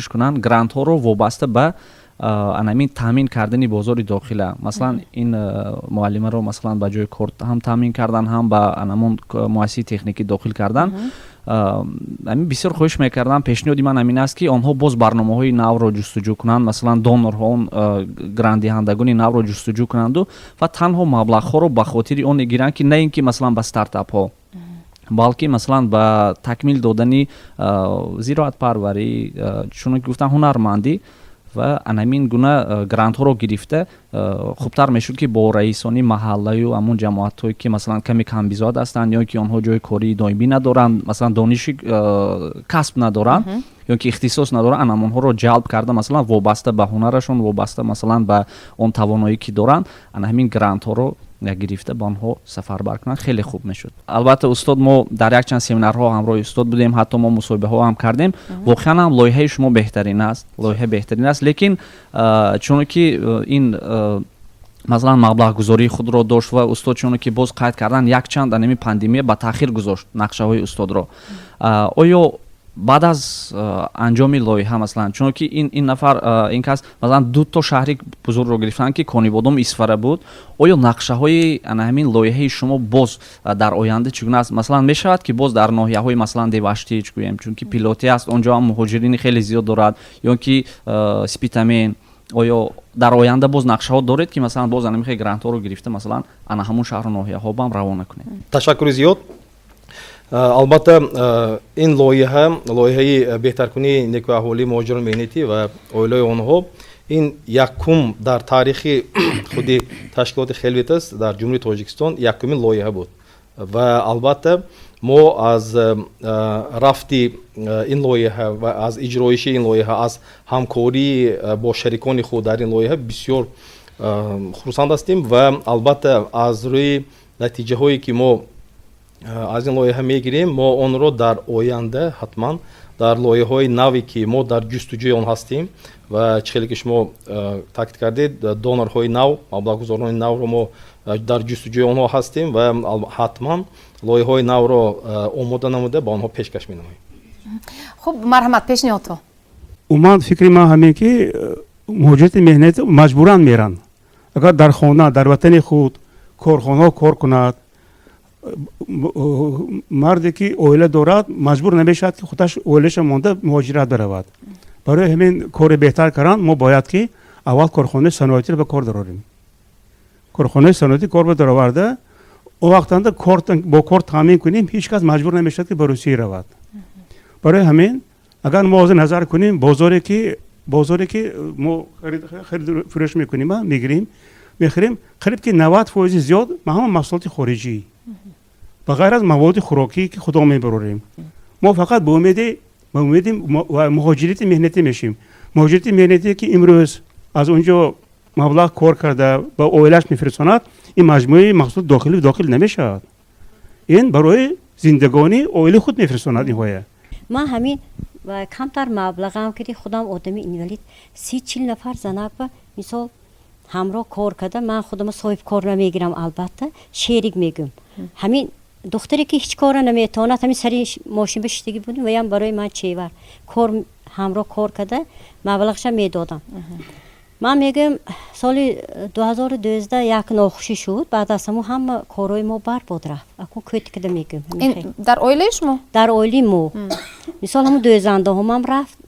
کنن گرانت ها رو وابسته به همین تامین کردن بازار داخله، مثلا این معلم رو مثلا به جای کار هم تامین کردن هم به همون مؤسسه تکنیکی داخل کردن. همین بسیار خواهش میکردم، پیشنهادی من همین است که آنها باز برنامه‌های نو رو جستجو کنند، مثلا دونرها گرانت دهندگان نو رو جستجو کنند و تنها مبلغ‌ها رو به خاطر اون گیرند که نه اینکه مثلا به استارتاپ ها بلکه مثلا به تکمیل دادن زراعت پروری چون گفتن هنرمندی و همین گونه گرانت ها رو گرفته خوبتر میشد که با رئیسانی محله و همون جماعت هایی که مثلا کمی کم بیزاد هستند یا که آنها جای کاری دائمی ندارند، مثلا دانش کسب ندارند یا که اختصاص ندارند، آنها رو جلب کرده مثلا وابسته به هنرشون، وابسته مثلا به اون توانایی که دارند، همین گرانت ها رو گرفته با آنها سفر برکنن خیلی خوب میشد. البته استاد ما در یک چند سمینارها همراه استاد بودیم، حتی ما مصاحبه ها هم کردیم. واقعا هم لایحه شما بهترین است، لیکن چون که این مثلا مبلغ گذاری خود را داشت و استاد چون که باز قید کردن یک چند انمی پاندمی با تاخیر گذاشت نقشه های استاد را. آیا بعد از انجام لایحه مثلا چون که این نفر این کس مثلا دو تا شهری بزرگ رو گرفتن که کانیبادم اسفره بود، آیا نقشه های همین لایحه شما باز در آینده چگونه است؟ مثلا می شود که باز در ناحیه های مثلا دیواشتی چگویم چون که پیلوتی است اونجا هم مهاجرین خیلی زیاد دارد یا که سپیتامین، آیا در آینده باز نقشه ها دارید که مثلا باز همین گرانت ها رو گرفته مثلا همون شهر و ناحیه ها هم روانه کنید؟ تشکر زیاد. البته این لایحه بهترکنی نیکو احوالی مهاجران مهنتی و اویلای آنها این یکم در تاریخ خودی تشکیلات خلوت است در جمهوری تاجیکستان یکمین لایحه بود و البته ما از رفتی این لایحه و از اجرایش این لایحه از همکاری با شریکان خود در این لایحه بسیار خرسند هستیم و البته از روی نتیجه هایی که ما از این لایحه میگیریم ما اون رو در آینده حتما در لایحه های نوی که ما در جستجوی آن هستیم و چخیلی که شما تاکید کردید دونرهای نو، مبلغ‌گذاران نو رو ما در جستجوی آنها هستیم و حتما لایحه های نو رو آماده نموده با آنها پیشکش می‌نماییم. خب مرحمت پیشنهاد تو. من فکر ما همین که مهاجرت مهنتی مجبوران میرن. اگر در خانه در وطن خود کارخانه کار کند مردی که اویله دارد مجبور نمیشد که خودش اویلش مونده مهاجرت برود. برای همین کار بهتر کردن ما باید که اول کارخانه صنعتی رو به کار درآوریم. کارخانه صنعتی کار به درآورده او وقتنده با کار تامین کنیم هیچ کس مجبور نمیشد که به روسیه رود. برای همین اگر ما نظر کنیم بازاری که ما خرید فروش میکنیم میخریم قریب که 90% زیاد ما هم محصولات خارجی بغیر از مواد خوراکی که خودمون میبریم. ما فقط به امید مهاجرت مهنتی میشیم. مهاجرت مهنتی که امروز از اونجا مبلغ کار کرده با اویلش میفرستاند این مجموعه محصول داخل نمیشود. این برای زندگانی اویل خود میفرستاند این هویه. ما همین کمتر مبلغ هم که خودم آدمی اینوالید 30-40 نفر زنک با مثال همراه کار کرده من خودم صاحب کار نمیگیرم البته شریک میگم. همین دختری که هیچ کار نمیتواند همین سری ماشین بشتگی بودیم و هم برای من چیور کار همراه کار کرده مبلغش میدادم. من میگم سال 2012 یک ناخوشی شد بعد از هم کارهای ما برباد رفت. اکنون کتی کده میگم این در اویله شما؟ در اویلی ما مثال همون 2 زنده هم رفت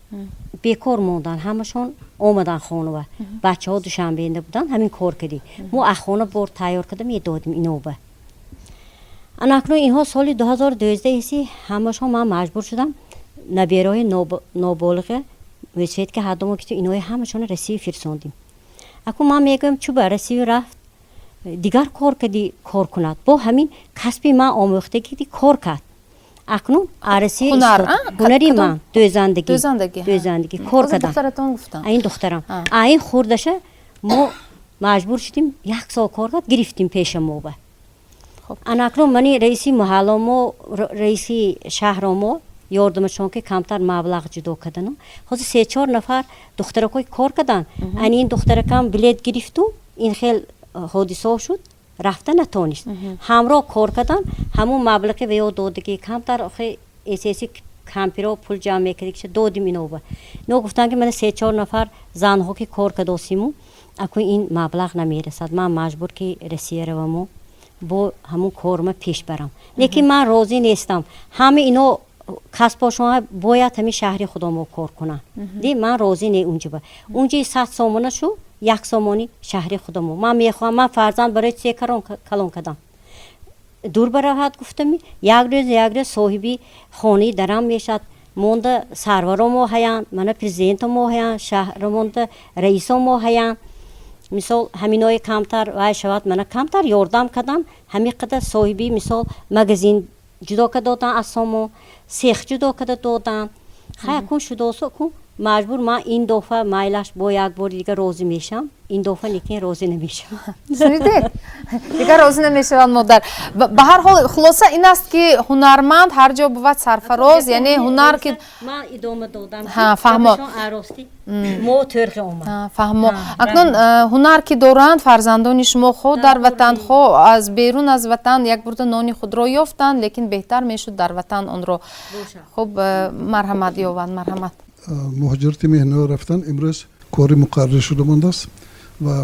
بیکار موندن همشون اومدن خانه و بچه ها دوشنبه بودن همین کار کردی ما اخوانه بار تیار کردم یه دادیم اینو به اکنون اینها سال 2012 ایسی همشون من مجبور شدم نبیرهای نابالغه وسیعت که هدامو که اینهای همشون رسیوی فرستاندیم. اکنون من میگم چو به رسیوی رفت دیگر کار کردی کار کند با همین کسبی من آموخته که کار کرد. акнун араси ҳунари ман дӯзандагӣ кор кардам ин духтарам ин хурдаша мо маҷбур шудем 1 сол кор кард гирифтем пеша мо ба анакнун мани раиси муҳалломо раиси шаҳромо ёрдамашон ки камтар маблағ ҷудо кардану ҳозир 3-4 нафар духтаракои кор кардан ани ин духтаракам билет гирифту ин хел ҳодисо шуд рафта натонист ҳамроҳ кор кардан ҳамун маблағи ва ё додагӣ камтар эсеси кампиро пул ҷамъ мекардӣ додим иноба ино гуфтанд ки мана 3-4 нафар занҳо ки кор кардосиму акун ин маблағ намерасад ман маҷбур ки россия раваму бо ҳамун корма пеш барам лекин ман розӣ нестам ҳама ино касбошон бояд ҳамин шаҳри худомо кор кунанд ди ман розӣ не унҷа ба унҷаи 100 сомонашу 1 сомони шаҳри худомо ман мехоҳам ман фарзанд барои чӣ калон кардам дур баравад гуфтами як рӯз соҳиби хонаи дарам мешад монда сарваромо ҳаянд мана президентамо ҳаянд шаҳрамонда раисомо ҳаянд мисол ҳаминои камтар вай шавад мана камтар ёрдам кардам ҳамин қадар соҳиби мисол магазин ҷудо карда додан аз сомо сех ҷудо карда додан хай кун шудосо кун маҷбур ман ин дофа майлаш бо як бори дигар розӣ мешавам ин дофа лекин розӣ намешавам дигар розӣ намешаванд модар ба ҳар ҳол хулоса ин аст ки ҳунарманд ҳар ҷо бувад сарфароз яъне ҳунар ки ман идома додам фаҳмо арости мо тӯрхи омад фаҳмо акнун ҳунар ки доранд фарзандони шумо хо дар ватан хо аз берун аз ватан як бурда нони худро ёфтанд лекин беҳтар мешуд дар ватан онро хуб марҳамат ёванд марҳамат муҳоҷирати меҳнаҳо рафтан имрӯз кори муқаррар шуда мондааст ва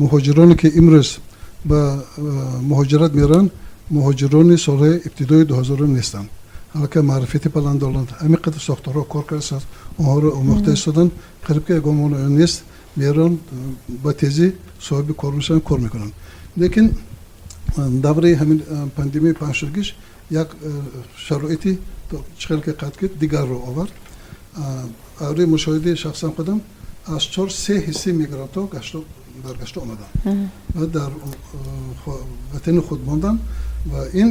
муҳоҷироне ки имрӯз ба муҳоҷират мераванд муҳоҷирони солҳои ибтидои 2000 нестанд ҳалака маърифати баланд доранд ҳамин қадар сохторҳо кор карданд онҳоро омӯхта истоданд қариб ки ягон монеа нест мераванд ба тезӣ соҳиби кор мешаванд кор мекунанд лекин давраи ҳамин пандемияи паҳншудагиш як шароити чихелки қадки дигарро овард аври мушоҳидаи шахсан худам аз 4-3 ҳисси мигрантҳо баргашта омаданд ва дар ватани худ монданд ва ин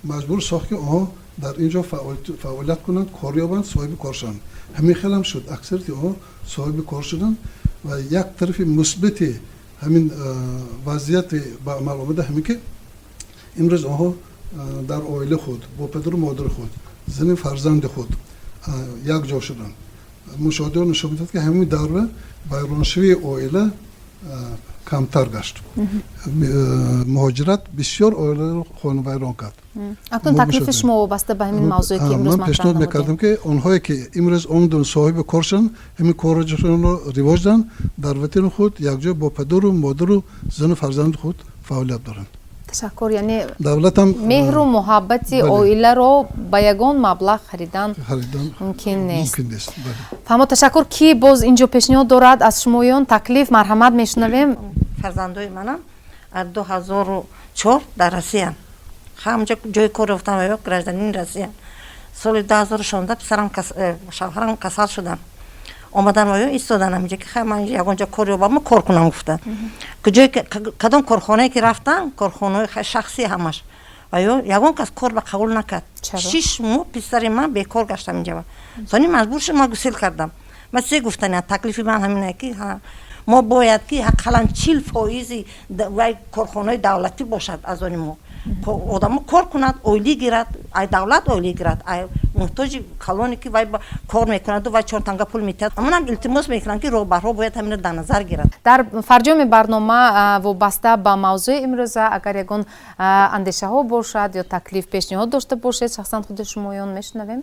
маҷбур сохт ки онҳо дар ин ҷо фаъолият кунанд кор ёбанд соҳиби кор шаванд ҳамин хел ҳам шуд аксарияти онҳо соҳиби кор шуданд ва як тарафи мусбити ҳамин вазъияти ба амал омада ҳамин ки имрӯз онҳо дар оила худ бо падару модари худ зани фарзанди худ як ҷо шуданд мушоҳидаҳо нишон медиҳад ки ҳамин давра вайроншавии оила камтар гашт муҳоҷират бисёр оиларо хонавайрон кард акнун таклифи шумо вобаста ба ҳамин мавзӯе ки имрӯз ман пешниҳод мекардам ки онҳое ки имрӯз омаданд соҳиби кор шуданд ҳамин корашонро ривоҷ диҳанд дар ватани худ якҷо бо падару модару зану фарзанди худ фаъолият доранд ташаккур яъне давлатам меҳру муҳаббати оиларо ба ягон маблағ харидан мумкин нест фаҳмо ташаккур ки боз ин ҷо пешниҳод дорад аз шумоён таклиф марҳамат мешунавем фарзандои манам аз 2004 дар россиян ҳамҷо ҷои кор рафтам ва ё гражданини россиян соли 2016 писарам шавҳарам касал шудам омадан ва ё истодан ҳамҷо ки хай ман ягонҷо кор ёбам кор кунам гуфта куҷое кадом корхонае ки рафтам корхонаҳои шахсӣ ҳамаш ва ё ягон кас кор ба қабул накард 6 моҳ писари ман бекор гаштам инҷава сони маҷбур шудам ман гусел кардам ма се гуфтани таклифи ман ҳаминае ки мо бояд ки ҳаққалан 40% вай корхонаҳои давлатӣ бошад аз они мо одамо кор кунад оилӣ гирад ай давлат оилӣ гирад ай муҳтоҷи калоне ки вай кор мекунаду вай 4 танга пул метиҳад амонам илтимос мекунам ки роҳбарҳо бояд ҳамиро дар назар гирад дар фарҷоми барнома вобаста ба мавзӯи имрӯза агар ягон андешаҳо бошад ё таклиф пешниҳод дошта бошед шахсан худи шумоён мешунавем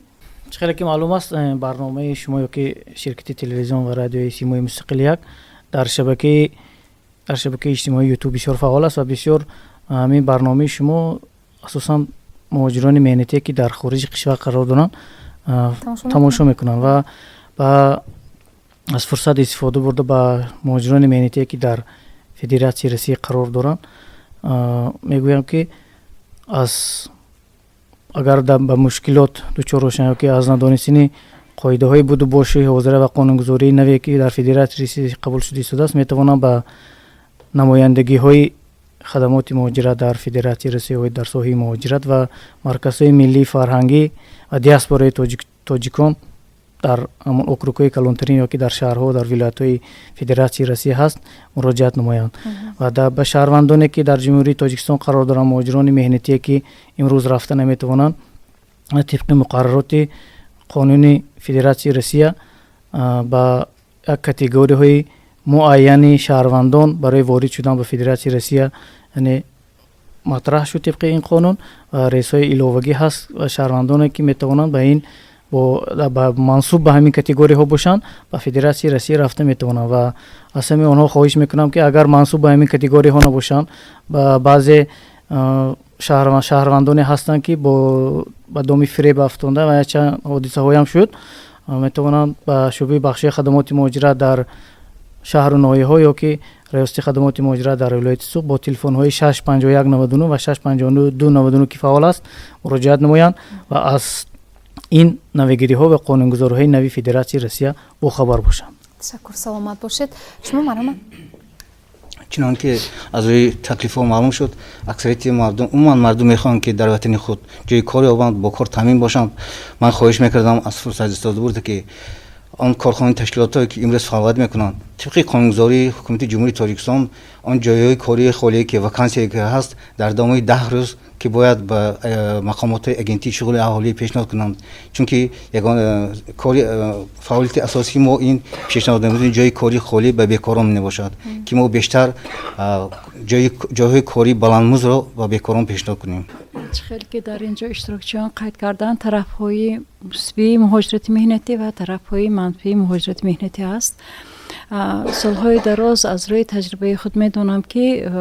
чӣ хеле ки маълум аст барномаи шумо ё ки ширкати телевизион ва радиои симои мустақили як дар шабакаи иҷтимоии ютуб бисёр фаъол аст ва бисёр ҳамин барномаи шумо асосан муҳоҷирони меҳнатие ки дар хориҷи кишвар қарор доранд тамошо мекунанд ва аз фурсат истифода бурда ба муҳоҷирони меҳнатие ки дар федератсияи россия қарор доранд мегӯям ки агар ба мушкилот дучор бошанд ё ки аз надонистани қоидаҳои буду боши ҳозира ва қонунгузории наве ки дар федератсияи россия қабул шуда истодааст метавонанд ба намояндагиҳои хадамоти муҳоҷират дар федератсияи русияи дар соҳаи муҳоҷират ва марказҳои миллии фарҳангӣ ва диаспораи тоҷикон дар ҳамон округҳои калонтарин ё ки дар шаҳрҳо дар вилоятҳои федератсияи Россия ҳаст муроҷиат намоянд ва ба шаҳрвандоне ки дар ҷумҳурии Тоҷикистон қарор доранд, муҳоҷирони меҳнатие ки имрӯз рафта наметавонанд, тибқи муқаррароти қонуни федератсияи Россия ба як категорияҳои муайяни шаҳрвандон барои ворид шудан ба федератсияи Россия яъне матраҳ шуд тибқи ин қонун ва рейсҳои иловагӣ ҳаст ва шаҳрвандоне ки метавонанд ба ин мансуб ба ҳамин категорияҳо бошанд ба федератсияи Россия рафта метавонанд ва аз ҳамаи онҳо хоҳиш мекунам ки агар мансуб ба ҳамин категорияҳо набошанд, ба баъзе шаҳрвандоне ҳастанд ки ба доми фиреб афтонда ва якчанд ҳодисаҳоям шуд, метавонанд ба шӯъбаи бахшии хадамоти муҳоҷират дар шаҳру ноҳияҳо ё ки раёсати хадамоти муҳоҷират дар вилояти Суғ бо телефонҳои 65199 ва 65299 ки фаъол аст муроҷиат намоянд ва аз ин навигириҳо ва қонунгузориҳои нави федератсияи Россия бохабар бошанд. ташаккур, саломат бошед. шумо марҳама. чунон ки аз рӯи таклифҳо маълум шуд, аксарияти мардум умуман мардум мехоҳанд ки дар ватани худ ҷои кор ёбанд, бо кор таъмин бошанд. ман хоҳиш мекардам аз фурсат истофода бурда ки он корхонаи ташкилотҳое ки имрӯз фаъолият мекунанд тибқи қонунгузории ҳукумати ҷумҳурии Тоҷикистон, он ҷойҳои кории холие ки вакансияе ки ҳаст дар давоми 10 рӯз ки бояд ба мақомотҳои агентии шуғули аҳолӣ пешниҳод кунанд, чунки ягона кори фаъолияти асосии мо ин пешниҳод намудани ҷойи кори холӣ ба бекорон мебошад ки мо бештар ҷойҳои кори баландмузро ба бекорон пешниҳод кунем. خیلی که در اینجا اشتراکچیان قید کردن طرف‌های مثبت مهاجرت مهنتی و طرف‌های منفی مهاجرت مهنتی است. سالهای دراز از روی تجربه خود میدونم که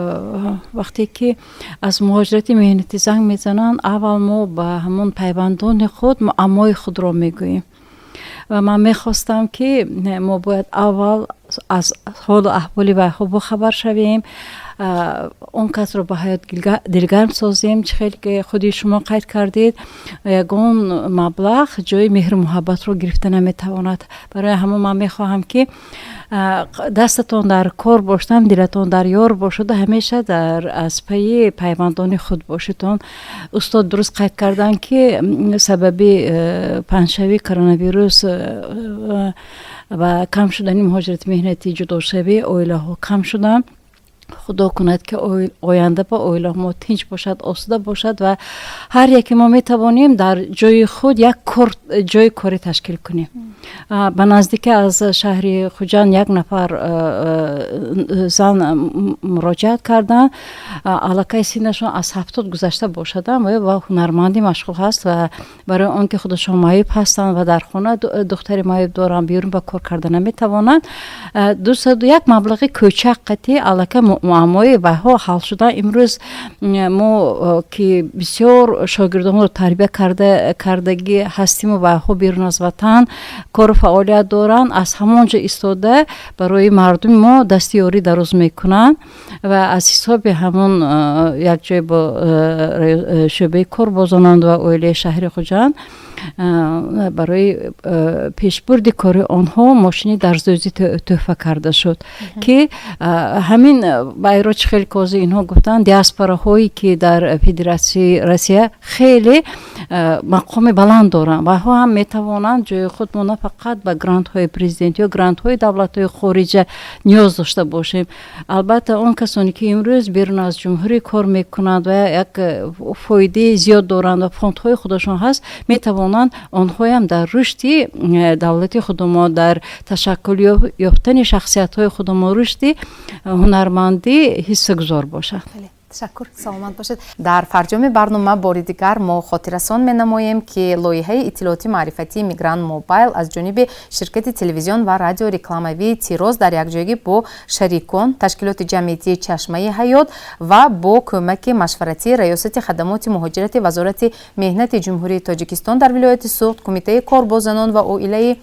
وقتی که از مهاجرت مهنتی زنگ میزنن اول ما با همون پیوندان خود معمای خود را میگوییم و من میخواستم که ما باید اول از حال و احوال و خبر شویم، اون کس رو به حیات دلگرم سازیم. خیلی که خودی شما قید کردید یگان مبلغ جای مهر محبت رو گرفته نمیتواند. برای همون من میخواهم که دستتون در کار باشتم، دلتون در یار باشد، همیشه در از پی پیوندان خود باشتون. استاد درست قید کردن که سبب پنجشنبه کرونا ویروس و کم شدن مهاجرت مهنتی جداشوی اویله ها کم شدن. خدا کند که آینده با اویله ما تنج باشد، آسوده باشد و هر یکی ما میتوانیم در جای خود یک جای کاری تشکیل کنیم. به نزدیک از شهر خوجان یک نفر زن مراجعت کردن، علاقه سینشون از 70 گذشته باشدن و هنرمندی مشغول هست و برای آنکه خودشون معیوب هستند و در خانه دختری معیوب دارن بیرون با کار کردن نمیتوانند، 201 مبلغ کوچک قطعی علاقه معمای و ها حل شده. امروز ما که بسیار شاگردان رو تربیت کردگی هستیم و ها بیرون از وطن کار فعالیت دارن، از همونجا ایستاده برای مردم ما دستیاری دراز میکنن و از حساب همون یک جای با شعبه کار بازانند و اویله شهر خوجان برای پیشبرد کار آنها ماشینی درزدوزی تحفه کرده شد که همین بایراچ خیلی کازی اینها گفتن دیاسپوراهایی که در فدراسیای روسیه خیلی مقام بلند دارن و ها هم میتوانند جای خود ما نه فقط به گرانت های پرزیدنتی و گرانت های دولت های خارجی نیاز داشته باشیم. البته اون کسانی که امروز بیرون از جمهوری کار میکنند و یک فایده زیاد دارند و فاند های خودشون هست، میتوانند آنها هم در رشد دولت خود ما، در تشکل یافتن شخصیت های خود ما، رشد هنرمندی حصه گذار باشه. تشکر، سلامت باشید. در فرجام برنامه باری دیگر ما خاطررسان می‌نماییم که لایحه اطلاعاتی معرفتی میگران موبایل از جانب شرکت تلویزیون و رادیو رکلاموی تیروز در یکجایی با شریکان تشکیلات جمعیتی چشمه حیات و با کمک مشورتی ریاست خدمات مهاجرت وزارت مهنت جمهوری تاجیکستان در ولایت سوخت، کمیته کاربازانان و اویله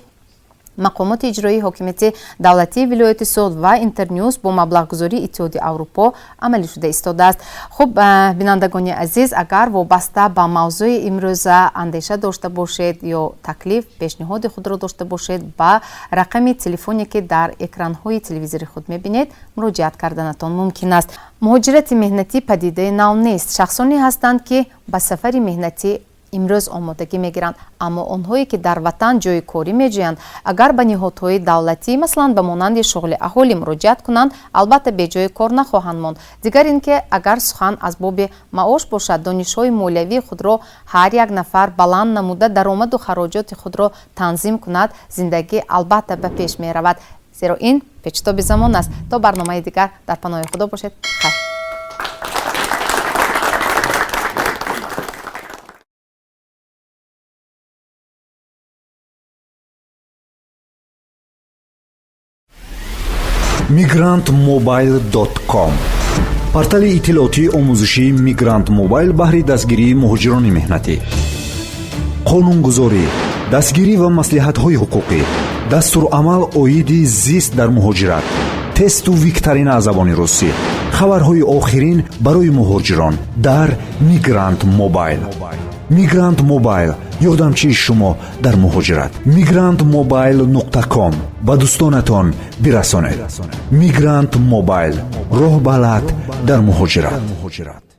мақомоти иҷроии ҳокимияти давлатии вилояти суд ва интернюс бо маблағгузории иттиҳоди аврупо амалӣ шуда истодааст. хуб бинандагони азиз, агар вобаста ба мавзӯи имрӯза андеша дошта бошед ё таклиф пешниҳоди худро дошта бошед, ба рақами телефоне ки дар экранҳои телевизори худ мебинед муроҷиат карданатон мумкин аст. муҳоҷирати меҳнатӣ падидаи нав нест. шахсоне ҳастанд ки ба сафари меҳнатӣ имрӯз омодагӣ мегиранд, аммо онҳое ки дар ватан ҷойи корӣ меҷӯянд, агар ба ниҳодҳои давлатӣ маслан ба монанди шуғли аҳолӣ муроҷиат кунанд, албатта беҷои кор нахоҳанд монд. дигар ин ки агар сухан аз боби маош бошад, донишҳои молиявии худро ҳар як нафар баланд намуда даромаду хароҷоти худро танзим кунад, зиндагӣ албатта ба пеш меравад. зеро ин печтоби замон аст. то барномаи дигар дар паноҳи худо бошед. хайр. migrantmobile.com портали иттилоотии омӯзишии Migrant Mobile баҳри дастгирии муҳоҷирони меҳнатӣ, қонунгузорӣ, дастгирӣ ва маслиҳатҳои ҳуқуқӣ, дастурамал оиди зист дар муҳоҷират, тесту викторина аз забони русӣ, хабарҳои охирин барои муҳоҷирон дар Migrant Mobile. Migrant Mobile ёрдамчии шумо дар муҳоҷират. migrantmobile.com ба дӯстонатон бирасонед. Migrant Mobile роҳ балад дар муҳоҷират.